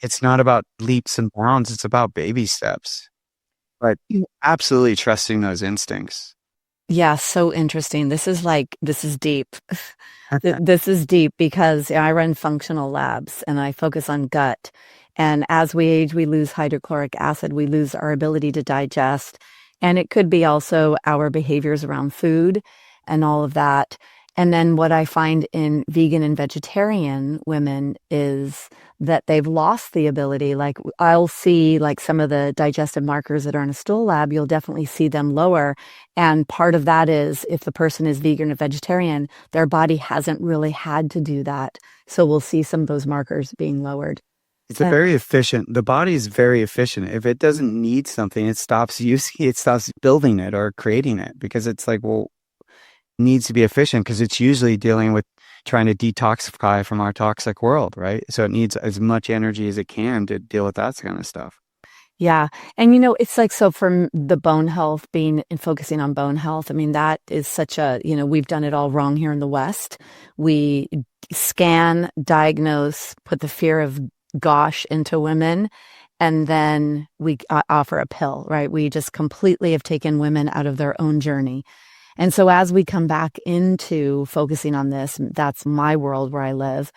it's not about leaps and bounds. It's about baby steps, but absolutely trusting those instincts. Yeah, so interesting. This is deep. This is deep because I run functional labs and I focus on gut. And as we age, we lose hydrochloric acid, we lose our ability to digest. And it could be also our behaviors around food and all of that. And then what I find in vegan and vegetarian women is that they've lost the ability. Like, I'll see like some of the digestive markers that are in a stool lab, you'll definitely see them lower. And part of that is if the person is vegan or vegetarian, their body hasn't really had to do that. So we'll see some of those markers being lowered. It's the body is very efficient. If it doesn't need something, it stops building it or creating it, because it's like, well, it needs to be efficient because it's usually dealing with trying to detoxify from our toxic world, right? So it needs as much energy as it can to deal with that kind of stuff. Yeah. And, it's like, so from the bone health being and focusing on bone health, I mean, that is such a, we've done it all wrong here in the West. We scan, diagnose, put the fear of gosh into women, and then we offer a pill, right? We just completely have taken women out of their own journey. And so as we come back into focusing on this, that's my world where I live,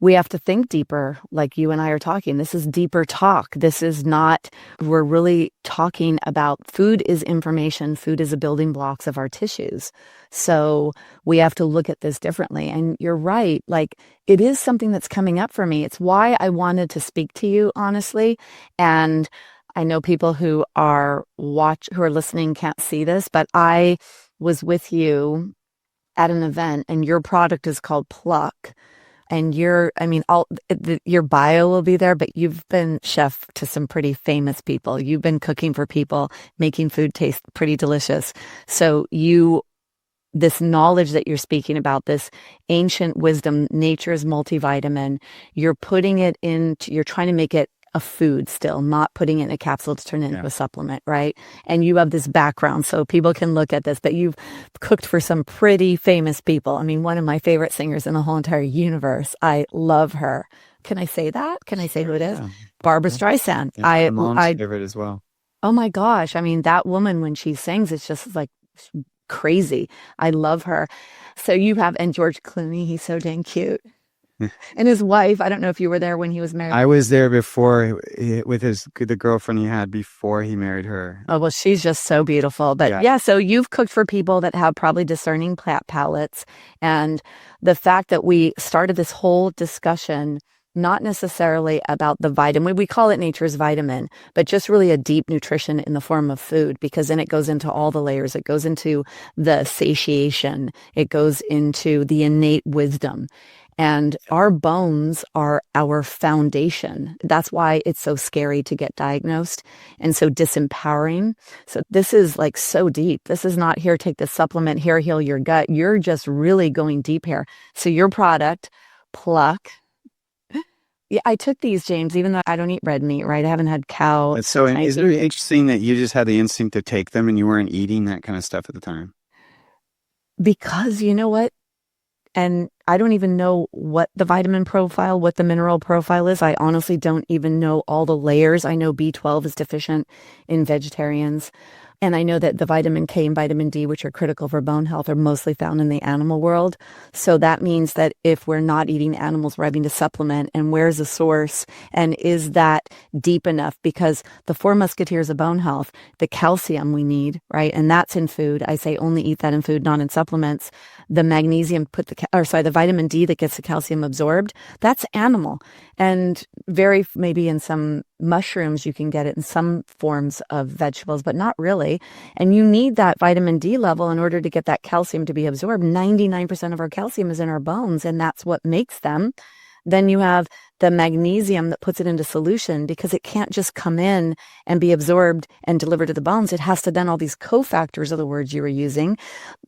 we have to think deeper, like you and I are talking. This is deeper talk. This is not, we're really talking about food is information. Food is the building blocks of our tissues. So we have to look at this differently. And you're right. Like, it is something that's coming up for me. It's why I wanted to speak to you, honestly. And I know people who are listening can't see this, but I was with you at an event and your product is called Pluck. And your bio will be there, but you've been chef to some pretty famous people. You've been cooking for people, making food taste pretty delicious. So this knowledge that you're speaking about, this ancient wisdom, nature's multivitamin, you're trying to make it a food still, not putting it in a capsule to turn it into a supplement, right? And you have this background so people can look at this, but you've cooked for some pretty famous people. I mean, one of my favorite singers in the whole entire universe. I love her. Can I say that? Can I say who it is? Yeah. Barbara Streisand. Yeah, my mom's favorite as well. Oh my gosh. I mean, that woman, when she sings, it's just like crazy. I love her. So and George Clooney, he's so dang cute. And his wife, I don't know if you were there when he was married. I was there before with the girlfriend he had before he married her. Oh, well, she's just so beautiful. But yeah, so you've cooked for people that have probably discerning palates. And the fact that we started this whole discussion not necessarily about the vitamin. We call it nature's vitamin, but just really a deep nutrition in the form of food, because then it goes into all the layers. It goes into the satiation. It goes into the innate wisdom. And our bones are our foundation. That's why it's so scary to get diagnosed and so disempowering. So this is like so deep. This is not here, take this supplement, here, heal your gut. You're just really going deep here. So your product, Pluck. Yeah, I took these, James, even though I don't eat red meat, right? I haven't had cow. That's so, is it interesting that you just had the instinct to take them and you weren't eating that kind of stuff at the time? Because you know what? And I don't even know what the vitamin profile, what the mineral profile is. I honestly don't even know all the layers. I know B12 is deficient in vegetarians. And I know that the vitamin K and vitamin D, which are critical for bone health, are mostly found in the animal world. So that means that if we're not eating animals, we're having to supplement. And where's the source? And is that deep enough? Because the four musketeers of bone health, the calcium we need, right? And that's in food. I say only eat that in food, not in supplements. The magnesium, the vitamin D that gets the calcium absorbed, that's animal. And maybe in some mushrooms, you can get it in some forms of vegetables, but not really. And you need that vitamin D level in order to get that calcium to be absorbed. 99% of our calcium is in our bones, and that's what makes them. Then you have the magnesium that puts it into solution, because it can't just come in and be absorbed and delivered to the bones. It has to then, all these cofactors are the words you were using,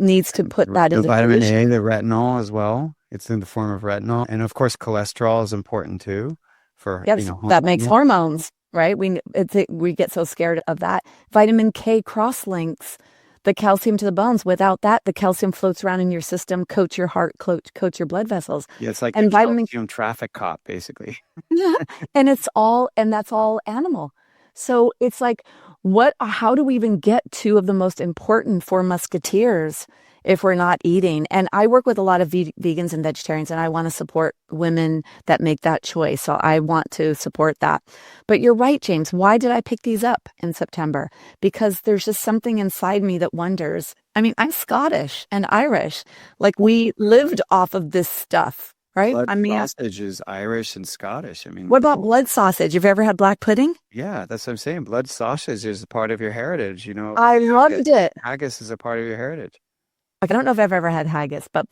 needs to put that in the vitamin solution. A, the retinol as well. It's in the form of retinol. And of course, cholesterol is important too for, Yes, that makes hormones, right? We get so scared of that. Vitamin K cross-links the calcium to the bones. Without that, the calcium floats around in your system, coats your heart, coats your blood vessels. Yeah, it's like And the vitamin calcium traffic cop, basically. and that's all animal. So it's like, how do we even get two of the most important four musketeers if we're not eating? And I work with a lot of vegans and vegetarians, and I want to support women that make that choice. So I want to support that. But you're right, James. Why did I pick these up in September? Because there's just something inside me that wonders. I mean, I'm Scottish and Irish. Like, we lived off of this stuff. Right? Blood I mean, sausage is Irish and Scottish. I mean, what about blood sausage? Have you ever had black pudding? yeah, that's what I'm saying. Blood sausage is a part of your heritage. I loved it. Haggis is a part of your heritage. Like, I don't know if I've ever had haggis, but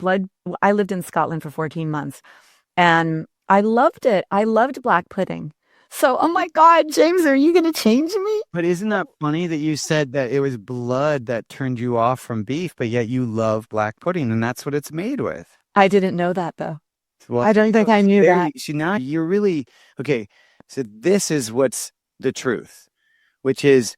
I lived in Scotland for 14 months and I loved it. I loved black pudding. So, oh my God, James, are you going to change me? But isn't that funny that you said that it was blood that turned you off from beef, but yet you love black pudding and that's what it's made with? I didn't know that though. Well, I don't think I knew that. See, now you're really, okay. So this is what's the truth, which is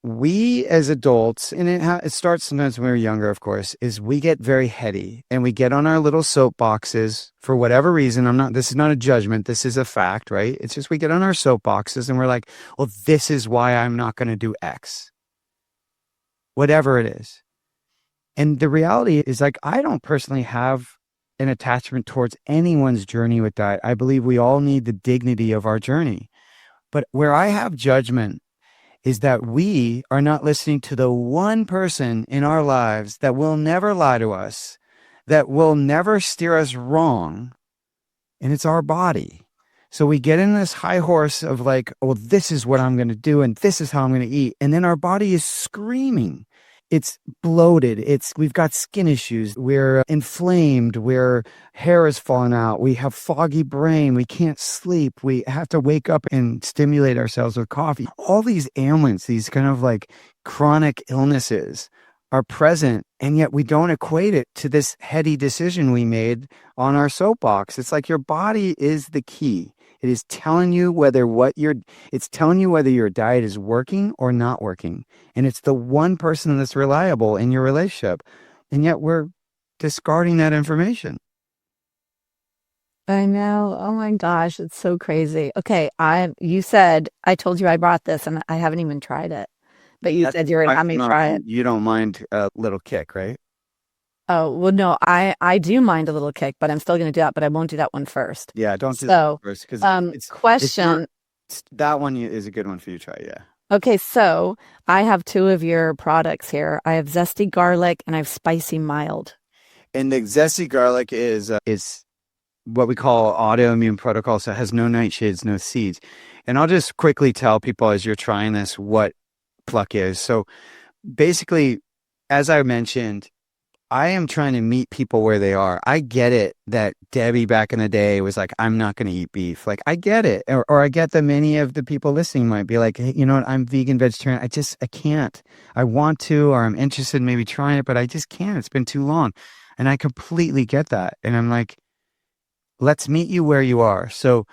we as adults, and it starts sometimes when we're younger, of course, is we get very heady and we get on our little soapboxes for whatever reason. This is not a judgment. This is a fact, right? It's just, we get on our soapboxes and we're like, well, this is why I'm not going to do X, whatever it is. And the reality is, like, I don't personally have an attachment towards anyone's journey with diet. I believe we all need the dignity of our journey. But where I have judgment is that we are not listening to the one person in our lives that will never lie to us, that will never steer us wrong, and it's our body. So we get in this high horse of like, oh, this is what I'm going to do, and this is how I'm going to eat. And then our body is screaming. It's bloated. We've got skin issues. We're inflamed. Hair is falling out. We have foggy brain. We can't sleep. We have to wake up and stimulate ourselves with coffee. All these ailments, these kind of like chronic illnesses are present, and yet we don't equate it to this heady decision we made on our soapbox. It's like your body is the key. It is telling you whether your diet is working or not working. And it's the one person that's reliable in your relationship. And yet we're discarding that information. I know. Oh my gosh, it's so crazy. Okay, I told you I brought this and I haven't even tried it. But you said you're gonna have me try it. You don't mind a little kick, right? Oh, well, no, I do mind a little kick, but I'm still going to do that, but I won't do that one first. Yeah, don't do that first, because question. That one is a good one for you to try, yeah. Okay, so I have two of your products here. I have zesty garlic and I have spicy mild. And the zesty garlic is what we call autoimmune protocol. So it has no nightshades, no seeds. And I'll just quickly tell people as you're trying this what Pluck is. So basically, as I mentioned, I am trying to meet people where they are. I get it that Debbie back in the day was like, I'm not going to eat beef. Like, I get it. Or I get that many of the people listening might be like, hey, you know what? I'm vegan, vegetarian. I can't. I want to, or I'm interested in maybe trying it, but I just can't. It's been too long. And I completely get that. And I'm like, let's meet you where you are. So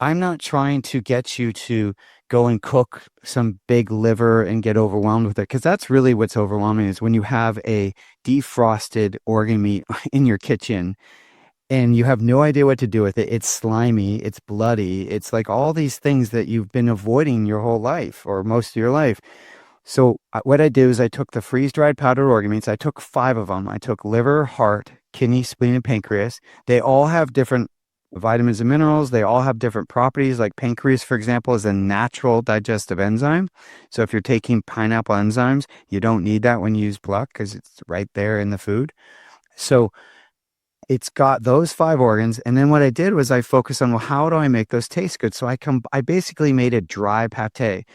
I'm not trying to get you to go and cook some big liver and get overwhelmed with it. Because that's really what's overwhelming is when you have a defrosted organ meat in your kitchen and you have no idea what to do with it. It's slimy, it's bloody, it's like all these things that you've been avoiding your whole life or most of your life. So what I did is I took the freeze-dried powdered organ meats. I took 5 of them. I took liver, heart, kidney, spleen, and pancreas. They all have different vitamins and minerals. They all have different properties. Like pancreas, for example, is a natural digestive enzyme. So if you're taking pineapple enzymes, you don't need that when you use Pluck because it's right there in the food. So it's got those 5 organs. And then what I did was I focused on, well, how do I make those taste good? So I basically made a dry pate.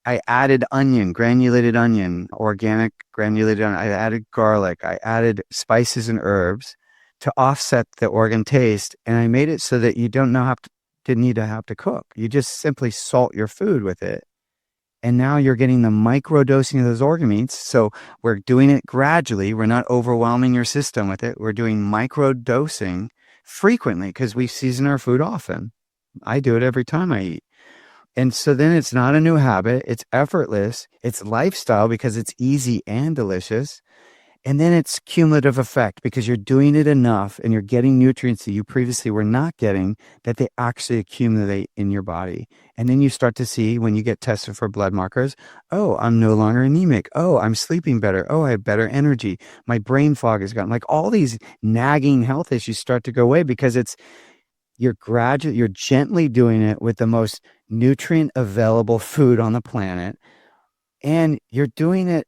I added onion, granulated onion, organic granulated onion. I added garlic. I added spices and herbs to offset the organ taste. And I made it so that you don't know didn't need to have to cook. You just simply salt your food with it. And now you're getting the micro dosing of those organ meats. So we're doing it gradually. We're not overwhelming your system with it. We're doing micro dosing frequently because we season our food often. I do it every time I eat. And so then it's not a new habit. It's effortless. It's lifestyle because it's easy and delicious. And then it's cumulative effect because you're doing it enough and you're getting nutrients that you previously were not getting that they actually accumulate in your body. And then you start to see when you get tested for blood markers, oh, I'm no longer anemic. Oh, I'm sleeping better. Oh, I have better energy. My brain fog is gone. Like all these nagging health issues start to go away because you're gently doing it with the most nutrient available food on the planet. And you're doing it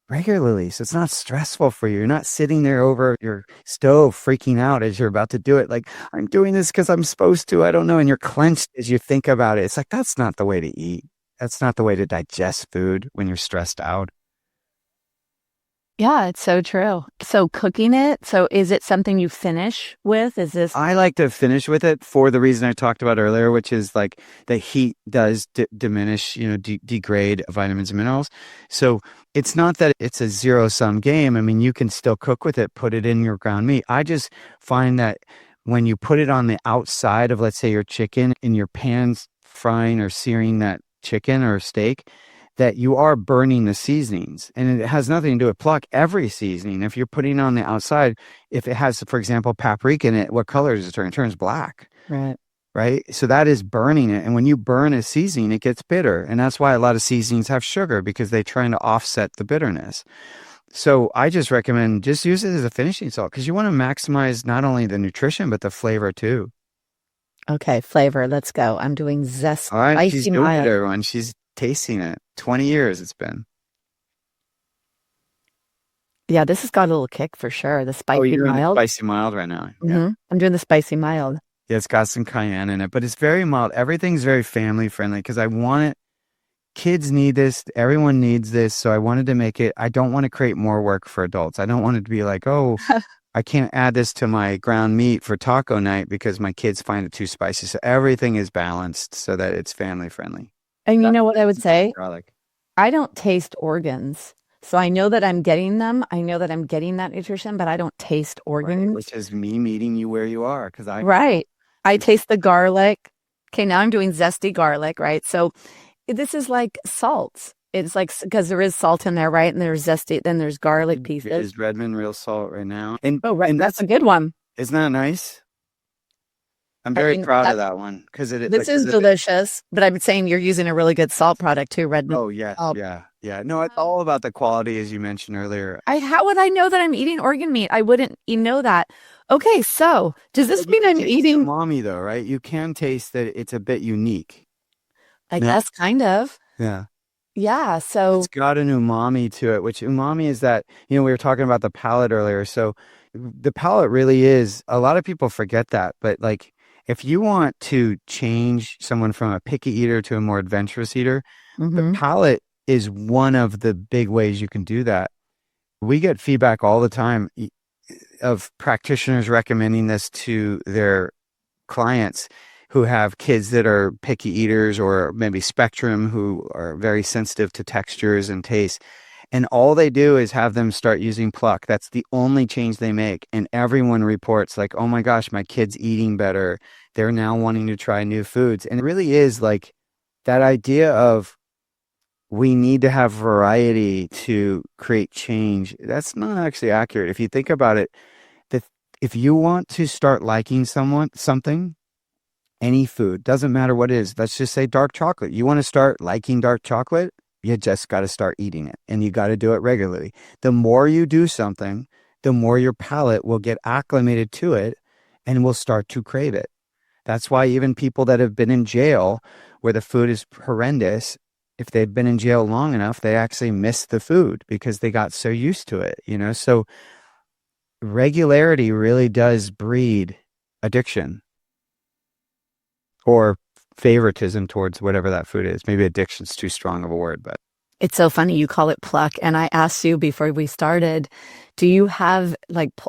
regularly. So it's not stressful for you. You're not sitting there over your stove freaking out as you're about to do it. Like, I'm doing this because I'm supposed to. I don't know. And you're clenched as you think about it. It's like, that's not the way to eat. That's not the way to digest food when you're stressed out. Yeah, it's so true. So cooking it, so is it something you finish with? Is this I like to finish with it for the reason I talked about earlier, which is like the heat does diminish, degrade vitamins and minerals. So it's not that it's a zero-sum game. I mean, you can still cook with it, put it in your ground meat. I just find that when you put it on the outside of, let's say, your chicken in your pans, frying or searing that chicken or steak, that you are burning the seasonings. And it has nothing to do with Pluck. Every seasoning, if you're putting it on the outside, if it has, for example, paprika in it, what color does it turn? It turns black. right? Right. So that is burning it. And when you burn a seasoning, it gets bitter. And that's why a lot of seasonings have sugar because they're trying to offset the bitterness. So I just recommend just use it as a finishing salt because you want to maximize not only the nutrition, but the flavor too. Okay, flavor. Let's go. I'm doing All right. She's spicy doing it, mild. everyone. She's tasting it. 20 years it's been. Yeah, this has got a little kick for sure. The Oh, spicy you're in the mild. spicy mild right now. Yeah. I'm doing the spicy mild. Yeah, it's got some cayenne in it, but it's very mild. Everything's very family friendly because I want it. Kids need this. Everyone needs this. So I wanted to make it. I don't want to create more work for adults. I don't want it to be like, oh, I can't add this to my ground meat for taco night because my kids find it too spicy. So everything is balanced so that it's family friendly. And you That's know what I would say? garlic. I don't taste organs. So I know that I'm getting them. I know that I'm getting that nutrition, but I don't taste Right, organs. which is me meeting you where you are because I Right. I taste the garlic. Okay, now I'm doing zesty garlic, right? So this is like salts. It's like because there is salt in there, right? And there's zesty, then there's garlic pieces. is Redmond real salt right now. Oh, right. And That's a good one. isn't that nice? I'm I very mean, proud of that one because this is delicious, but I'm saying you're using a really good salt product too, Redmond. Oh yes, salt. yeah. No, it's all about the quality, as you mentioned earlier. How would I know that I'm eating organ meat? I wouldn't know that. Okay, so does this mean I'm eating? Umami though, right? You can taste that it's a bit unique. I guess kind of. Yeah. Yeah. So It's got an umami to it, which umami is that, we were talking about the palate earlier. So the palate really is, a lot of people forget that, but like if you want to change someone from a picky eater to a more adventurous eater, the Mm-hmm. palate is one of the big ways you can do that. We get feedback all the time of practitioners recommending this to their clients who have kids that are picky eaters or maybe spectrum who are very sensitive to textures and taste. And all they do is have them start using Pluck. That's the only change they make. And everyone reports like, oh my gosh, my kid's eating better. They're now wanting to try new foods. And it really is like that idea of we need to have variety to create change. That's not actually accurate. If you think about it, that if you want to start liking something, any food, doesn't matter what it is. Let's just say dark chocolate. You want to start liking dark chocolate, you just got to start eating it and you got to do it regularly. The more you do something, the more your palate will get acclimated to it and will start to crave it. That's why even people that have been in jail where the food is horrendous, if they've been in jail long enough, they actually miss the food because they got so used to it, you know? So regularity really does breed addiction or favoritism towards whatever that food is. Maybe addiction's too strong of a word, but It's so funny you call it Pluck. And I asked you before we started, do you have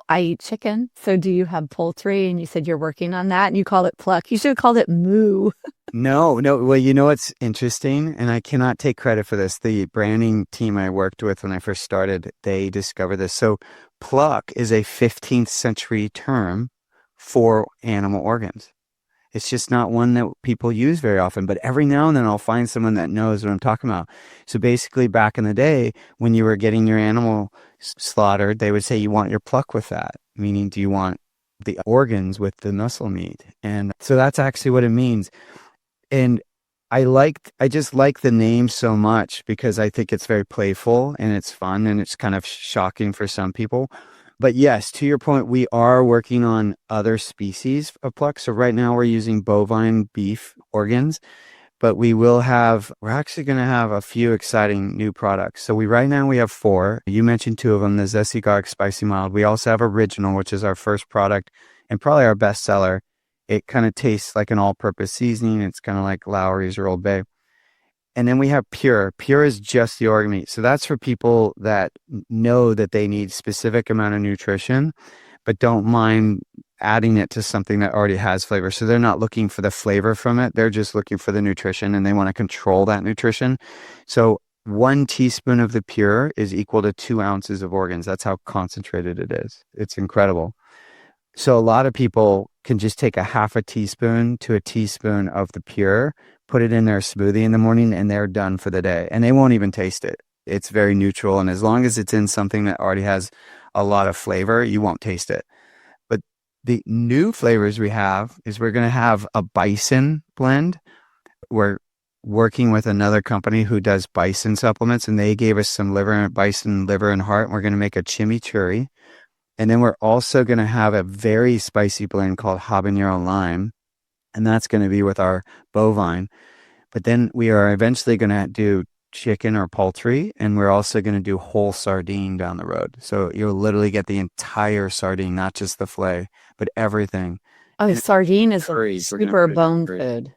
I eat chicken. So do you have poultry? And you said you're working on that and you call it Pluck. You should have called it Moo. no. Well, you know what's interesting, and I cannot take credit for this. The branding team I worked with when I first started, they discovered this. So pluck is a 15th century term for animal organs. It's just not one that people use very often, but every now and then I'll find someone that knows what I'm talking about. So basically, back in the day, when you were getting your animal slaughtered, they would say, you want your pluck with that, meaning, do you want the organs with the muscle meat? And so that's actually what it means. And I just like the name so much because I think it's very playful and it's fun and it's kind of shocking for some people. But yes, to your point, we are working on other species of pluck. So right now we're using bovine beef organs, but we're actually going to have a few exciting new products. So right now we have four. You mentioned two of them, the Zesty Garlic Spicy Mild. We also have Original, which is our first product and probably our best seller. It kind of tastes like an all-purpose seasoning. It's kind of like Lowry's or Old Bay. And then we have Pure. Pure is just the organ meat. So that's for people that know that they need specific amount of nutrition, but don't mind adding it to something that already has flavor. So they're not looking for the flavor from it. They're just looking for the nutrition and they want to control that nutrition. So 1 teaspoon of the Pure is equal to 2 ounces of organs. That's how concentrated it is. It's incredible. So a lot of people can just take a half a teaspoon to a teaspoon of the Pure, put it in their smoothie in the morning, and they're done for the day. And they won't even taste it. It's very neutral. And as long as it's in something that already has a lot of flavor, you won't taste it. But the new flavors we have is we're going to have a bison blend. We're working with another company who does bison supplements, and they gave us some bison liver and heart. And we're going to make a chimichurri. And then we're also going to have a very spicy blend called habanero lime. And that's going to be with our bovine. But then we are eventually going to do chicken or poultry. And we're also going to do whole sardine down the road. So you'll literally get the entire sardine, not just the fillet, but everything. Oh, And sardine is curries, we're gonna super put it in bone curries. food.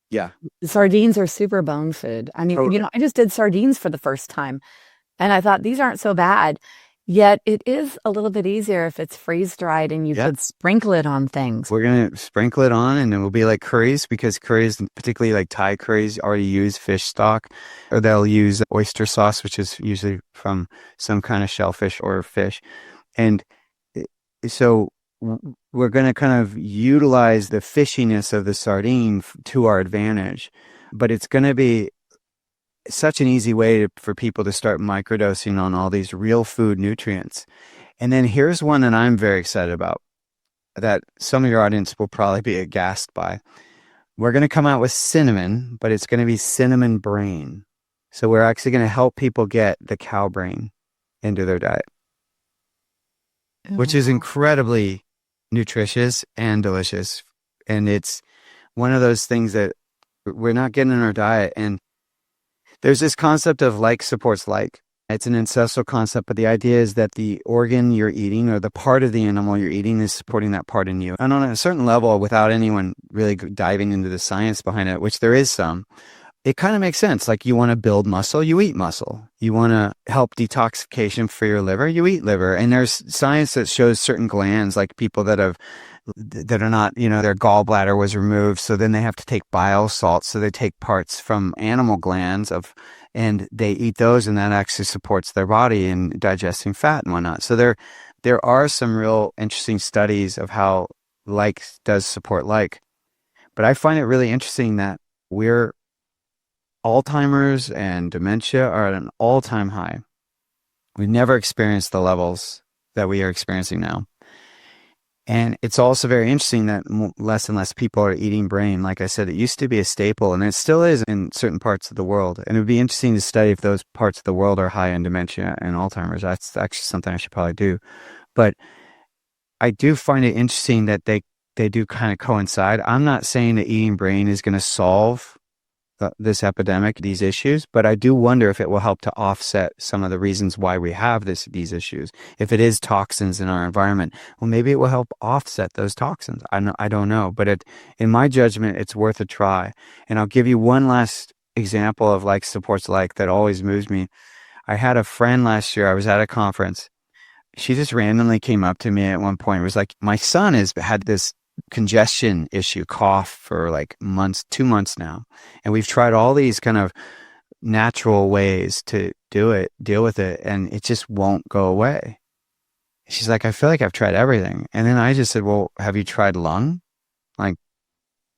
Yeah. Sardines are super bone food. I mean, Totally. I just did sardines for the first time and I thought these aren't so bad. Yet it is a little bit easier if it's freeze dried and you Yeah. could sprinkle it on things. We're going to sprinkle it on and it will be like curries because curries, particularly like Thai curries, already use fish stock or they'll use oyster sauce, which is usually from some kind of shellfish or fish. And so we're going to kind of utilize the fishiness of the sardine to our advantage, but it's going to be such an easy way for people to start microdosing on all these real food nutrients. And then here's one that I'm very excited about that some of your audience will probably be aghast by. We're going to come out with cinnamon, but it's going to be cinnamon brain. So we're actually going to help people get the cow brain into their diet, which is incredibly nutritious and delicious. And it's one of those things that we're not getting in our diet. And there's this concept of like supports like. It's an ancestral concept, but the idea is that the organ you're eating or the part of the animal you're eating is supporting that part in you. And on a certain level, without anyone really diving into the science behind it, which there is some, it kind of makes sense. Like you want to build muscle, you eat muscle. You want to help detoxification for your liver, you eat liver. And there's science that shows certain glands, like people that are not, their gallbladder was removed. So then they have to take bile salts. So they take parts from animal glands and they eat those, and that actually supports their body in digesting fat and whatnot. So there are some real interesting studies of how like does support like. But I find it really interesting that we're Alzheimer's and dementia are at an all-time high. We've never experienced the levels that we are experiencing now. And it's also very interesting that less and less people are eating brain. Like I said, it used to be a staple, and it still is in certain parts of the world. And it would be interesting to study if those parts of the world are high in dementia and Alzheimer's. That's actually something I should probably do. But I do find it interesting that they do kind of coincide. I'm not saying that eating brain is going to solve this epidemic, these issues, but I do wonder if it will help to offset some of the reasons why we have these issues. If it is toxins in our environment, well, maybe it will help offset those toxins. I don't know, but in my judgment, it's worth a try. And I'll give you one last example of like supports like that always moves me. I had a friend last year. I was at a conference. She just randomly came up to me at one point. It was like, my son has had this congestion issue, cough for like 2 months now. And we've tried all these kind of natural ways to deal with it, and it just won't go away. She's like, I feel like I've tried everything. And then I just said, well, have you tried lung? Like,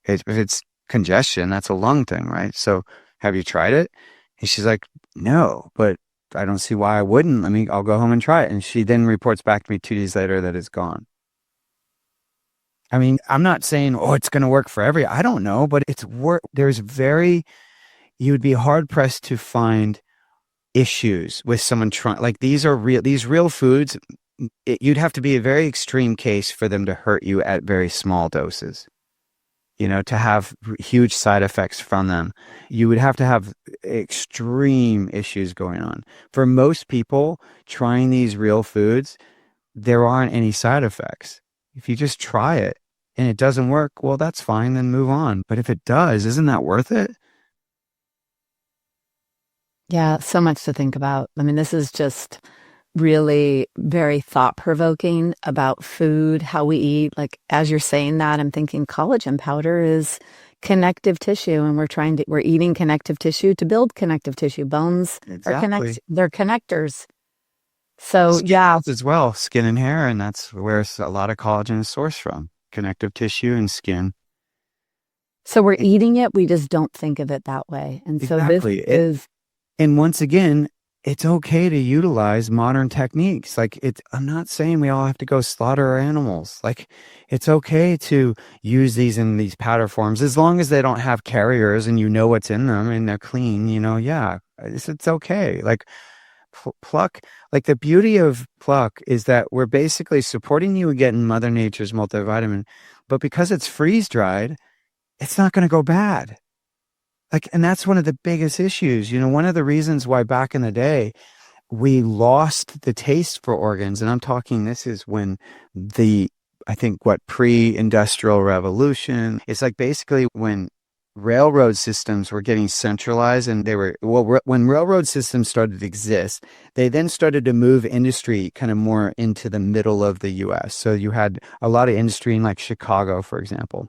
if it's congestion, that's a lung thing, right? So have you tried it? And she's like, no, but I don't see why I wouldn't. I'll go home and try it. And she then reports back to me 2 days later that it's gone. I'm not saying, oh, it's going to work for I don't know, but you would be hard pressed to find issues with someone trying, like these real foods. You'd have to be a very extreme case for them to hurt you at very small doses, to have huge side effects from them. You would have to have extreme issues going on. For most people trying these real foods, there aren't any side effects. If you just try it and it doesn't work, well, that's fine, then move on. But if it does, isn't that worth it? Yeah, so much to think about. This is just really very thought-provoking about food, how we eat. Like, as you're saying that, I'm thinking collagen powder is connective tissue, and we're eating connective tissue to build connective tissue. Bones Exactly. they're connectors. So Skin yeah, health as well, skin and hair, and that's where a lot of collagen is sourced from, connective tissue and skin. so we're eating it, we just don't think of it that way. And so Exactly. And once again, it's okay to utilize modern techniques. I'm not saying we all have to go slaughter our animals. Like, it's okay to use these in these powder forms as long as they don't have carriers and you know what's in them and they're clean. Yeah, it's okay. Like Pluck, like the beauty of Pluck is that we're basically supporting you again Mother Nature's multivitamin, but because it's freeze dried, it's not going to go bad. And that's one of the biggest issues. One of the reasons why back in the day we lost the taste for organs, and I'm talking, this is when I think pre-industrial revolution. It's like basically when railroad systems were getting centralized, and when railroad systems started to exist, they then started to move industry kind of more into the middle of the US. So you had a lot of industry in like Chicago, for example.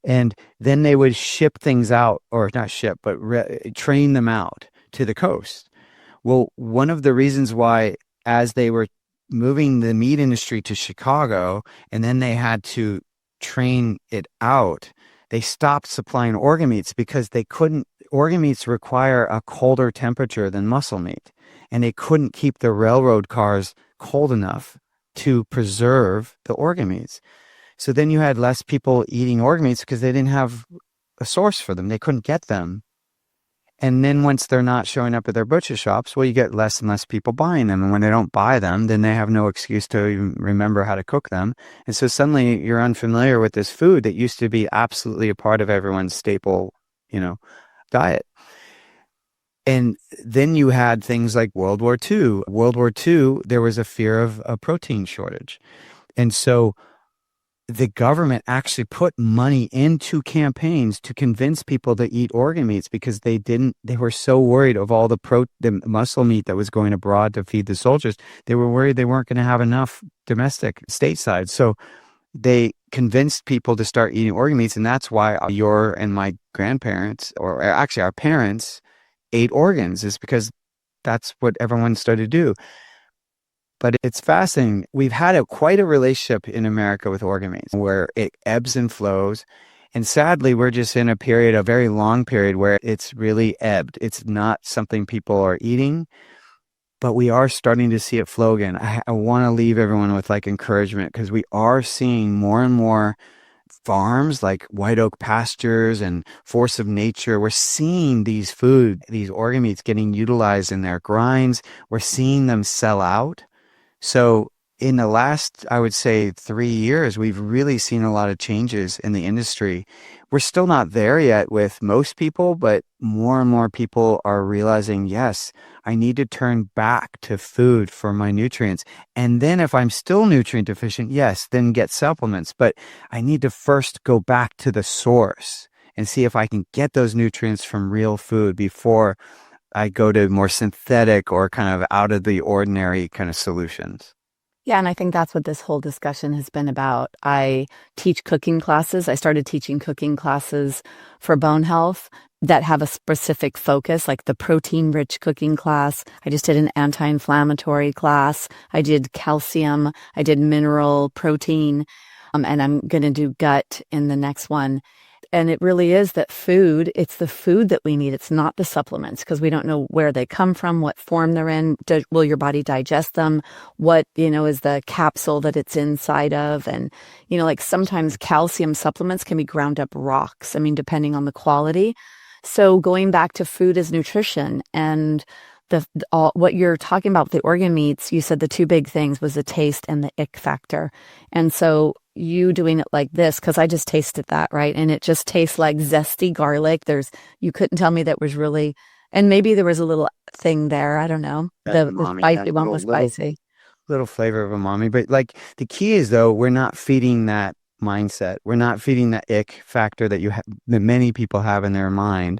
And then they would ship things out, or not ship, but train them out to the coast. Well, one of the reasons why, as they were moving the meat industry to Chicago, and then they had to train it out, they stopped supplying organ meats because organ meats require a colder temperature than muscle meat. And they couldn't keep the railroad cars cold enough to preserve the organ meats. So then you had less people eating organ meats because they didn't have a source for them. They couldn't get them. And then once they're not showing up at their butcher shops, well, you get less and less people buying them. And when they don't buy them, then they have no excuse to even remember how to cook them. And so suddenly you're unfamiliar with this food that used to be absolutely a part of everyone's staple, diet. And then you had things like World War II. World War II, there was a fear of a protein shortage. And so the government actually put money into campaigns to convince people to eat organ meats because they were so worried of all the muscle meat that was going abroad to feed the soldiers. They were worried they weren't going to have enough domestic stateside. So they convinced people to start eating organ meats. And that's why your and my grandparents, or actually our parents, ate organs, is because that's what everyone started to do. But it's fascinating. We've had quite a relationship in America with organ meats where it ebbs and flows. And sadly, we're just in a very long period where it's really ebbed. It's not something people are eating, but we are starting to see it flow again. I want to leave everyone with like encouragement because we are seeing more and more farms like White Oak Pastures and Force of Nature. We're seeing these organ meats getting utilized in their grinds. We're seeing them sell out. So in the last, I would say 3 years, we've really seen a lot of changes in the industry. We're still not there yet with most people, but more and more people are realizing, yes, I need to turn back to food for my nutrients. And then if I'm still nutrient deficient, yes, then get supplements. But I need to first go back to the source and see if I can get those nutrients from real food before I go to more synthetic or kind of out of the ordinary kind of solutions. Yeah, and I think that's what this whole discussion has been about. I teach cooking classes. I started teaching cooking classes for bone health that have a specific focus, like the protein-rich cooking class. I just did an anti-inflammatory class. I did calcium. I did mineral protein. And I'm going to do gut in the next one. And it really is that it's the food that we need. It's not the supplements because we don't know where they come from, what form they're in. Will your body digest them? What, is the capsule that it's inside of? And, like sometimes calcium supplements can be ground up rocks. I mean, depending on the quality. So going back to food as nutrition and what you're talking about with the organ meats, you said the two big things was the taste and the ick factor. And so you doing it like this, because I just tasted that, right? And it just tastes like zesty garlic. You couldn't tell me that was really, and maybe there was a little thing there. I don't know. The spicy one was spicy. Little flavor of umami. But like the key is though, we're not feeding that mindset. We're not feeding that ick factor that that many people have in their mind,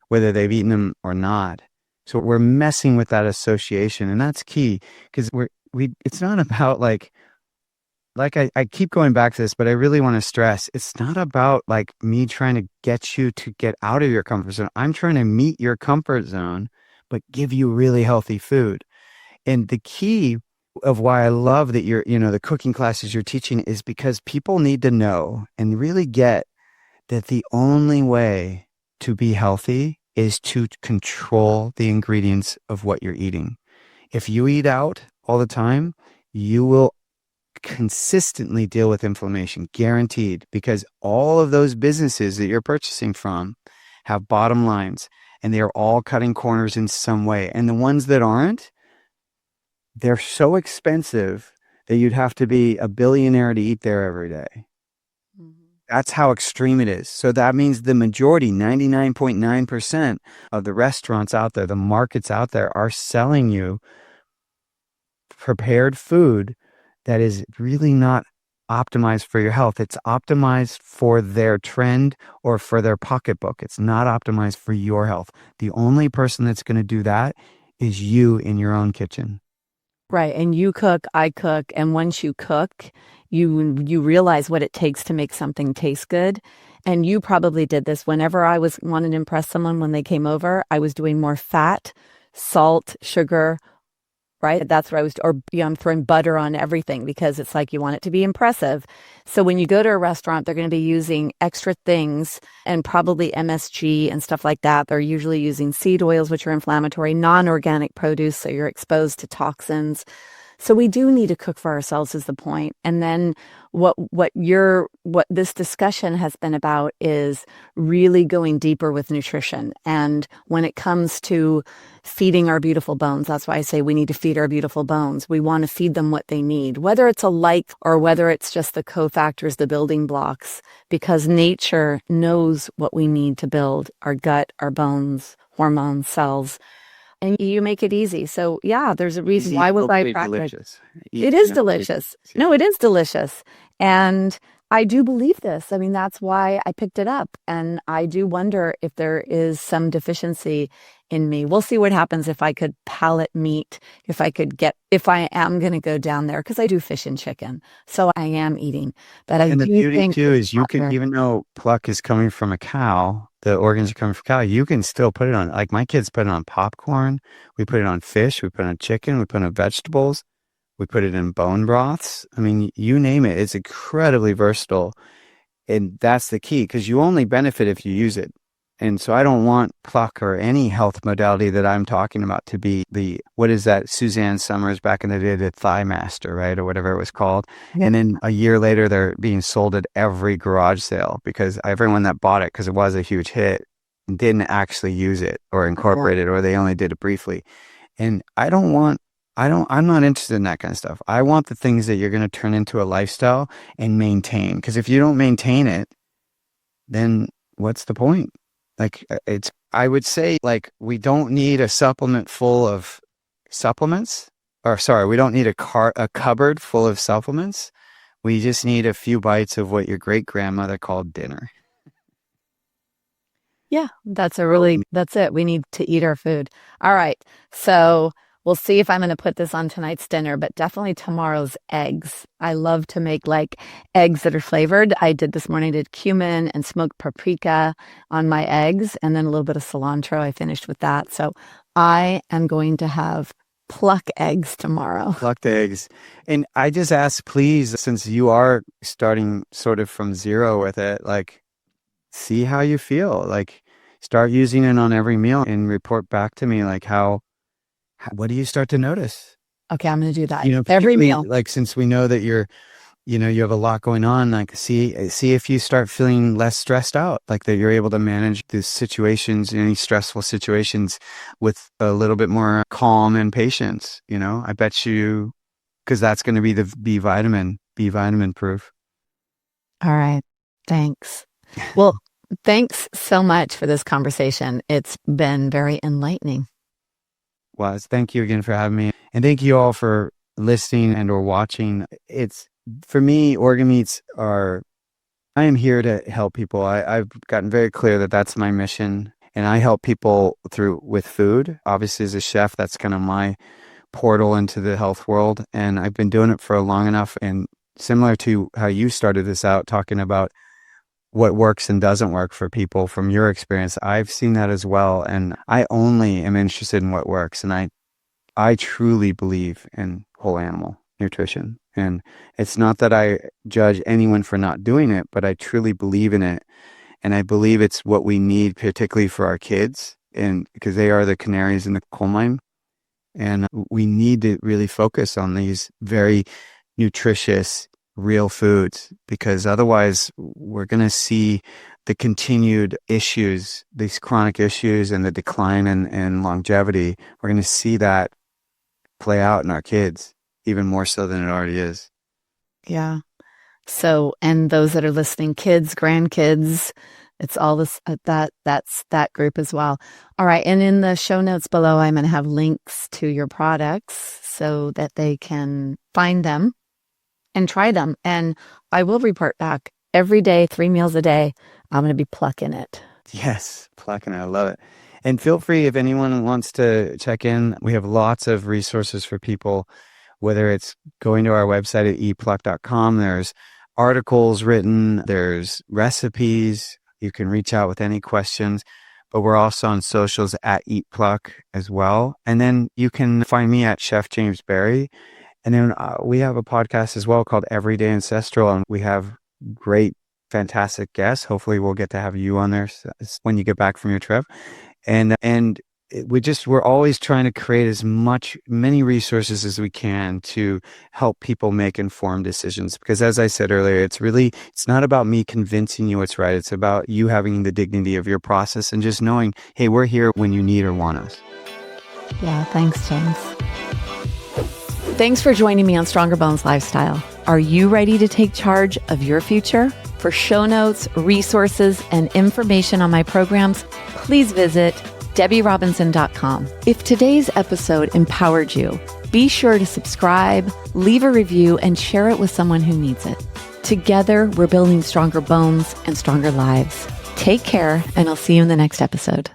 whether they've eaten them or not. So we're messing with that association, and that's key because it's not about like I keep going back to this, but I really want to stress, it's not about like me trying to get you to get out of your comfort zone. I'm trying to meet your comfort zone, but give you really healthy food. And the key of why I love that the cooking classes you're teaching is because people need to know and really get that the only way to be healthy is to control the ingredients of what you're eating. If you eat out all the time, you will consistently deal with inflammation, guaranteed, because all of those businesses that you're purchasing from have bottom lines and they are all cutting corners in some way. And the ones that aren't, they're so expensive that you'd have to be a billionaire to eat there every day. That's how extreme it is. So that means the majority, 99.9% of the restaurants out there, the markets out there are selling you prepared food that is really not optimized for your health. It's optimized for their trend or for their pocketbook. It's not optimized for your health. The only person that's going to do that is you in your own kitchen. Right. And you cook, I cook. And once you cook, you realize what it takes to make something taste good. And you probably did this whenever I wanted to impress someone when they came over. I was doing more fat, salt, sugar, right? That's where I'm throwing butter on everything because it's like you want it to be impressive. So when you go to a restaurant, they're going to be using extra things and probably MSG and stuff like that. They're usually using seed oils, which are inflammatory, non-organic produce. So you're exposed to toxins. So we do need to cook for ourselves is the point. And then what this discussion has been about is really going deeper with nutrition. And when it comes to feeding our beautiful bones, that's why I say we need to feed our beautiful bones. We want to feed them what they need, whether it's a like or whether it's just the cofactors, the building blocks, because nature knows what we need to build our gut, our bones hormone cells. And you make it easy. So yeah, there's a reason. Why would I practice? Delicious. It is delicious. No, it is delicious. And I do believe this. I mean, that's why I picked it up. And I do wonder if there is some deficiency in me. We'll see what happens if I could palate meat, if I am going to go down there, because I do fish and chicken. So I am eating. But and the beauty too is you can, even though Pluck is coming from a cow, the organs are coming from cow, you can still put it on, like my kids put it on popcorn. We put it on fish. We put it on chicken. We put it on vegetables. We put it in bone broths. I mean, you name it. It's incredibly versatile. And that's the key, because you only benefit if you use it. And so I don't want Pluck or any health modality that I'm talking about to be what is that Suzanne Summers back in the day, the Thigh Master, right? Or whatever it was called. Yeah. And then a year later, they're being sold at every garage sale because everyone that bought it, because it was a huge hit, didn't actually use it or incorporate it, or they only did it briefly. And I'm not interested in that kind of stuff. I want the things that you're going to turn into a lifestyle and maintain. Because if you don't maintain it, then what's the point? Like I would say, like, we don't need a supplement full of supplements, or sorry, we don't need a cupboard full of supplements. We just need a few bites of what your great grandmother called dinner. Yeah, that's it. We need to eat our food. All right. So we'll see if I'm going to put this on tonight's dinner, but definitely tomorrow's eggs. I love to make like eggs that are flavored. I did this morning, did cumin and smoked paprika on my eggs, and then a little bit of cilantro. I finished with that. So I am going to have Pluck eggs tomorrow. Plucked eggs. And I just ask, please, since you are starting sort of from zero with it, like, see how you feel. Like, start using it on every meal and report back to me, like, what do you start to notice? Okay, I'm going to do that. Every meal. Like, since we know that you have a lot going on, like, see if you start feeling less stressed out, like that you're able to manage these situations, any stressful situations, with a little bit more calm and patience. I bet you, because that's going to be the B vitamin proof. All right. Thanks. Well, thanks so much for this conversation. It's been very enlightening. Well, thank you again for having me. And thank you all for listening and or watching. For me, organ meats I am here to help people. I've gotten very clear that that's my mission. And I help people with food. Obviously, as a chef, that's kind of my portal into the health world. And I've been doing it for long enough. And similar to how you started this out, talking about what works and doesn't work for people from your experience, I've seen that as well. And I only am interested in what works. And I truly believe in whole animal nutrition. And it's not that I judge anyone for not doing it, but I truly believe in it. And I believe it's what we need, particularly for our kids, and because they are the canaries in the coal mine. And we need to really focus on these very nutritious, real foods, because otherwise we're going to see the continued issues, these chronic issues, and the decline in longevity. We're going to see that play out in our kids even more so than it already is. Yeah. So, and those that are listening, kids, grandkids, it's all this, that's that group as well. All right. And in the show notes below, I'm going to have links to your products so that they can find them and try them. And I will report back every day, 3 meals a day. I'm going to be plucking it. Yes, plucking it. I love it. And feel free, if anyone wants to check in, we have lots of resources for people, whether it's going to our website at eatpluck.com. There's articles written, there's recipes. You can reach out with any questions, but we're also on socials at eatpluck as well. And then you can find me at Chef James Berry. And then we have a podcast as well called Everyday Ancestral, and we have great, fantastic guests. Hopefully we'll get to have you on there when you get back from your trip. And we're always trying to create many resources as we can to help people make informed decisions. Because as I said earlier, it's not about me convincing you it's right. It's about you having the dignity of your process and just knowing, hey, we're here when you need or want us. Yeah, thanks, James. Thanks for joining me on Stronger Bones Lifestyle. Are you ready to take charge of your future? For show notes, resources, and information on my programs, please visit DebiRobinson.com. If today's episode empowered you, be sure to subscribe, leave a review, and share it with someone who needs it. Together, we're building stronger bones and stronger lives. Take care, and I'll see you in the next episode.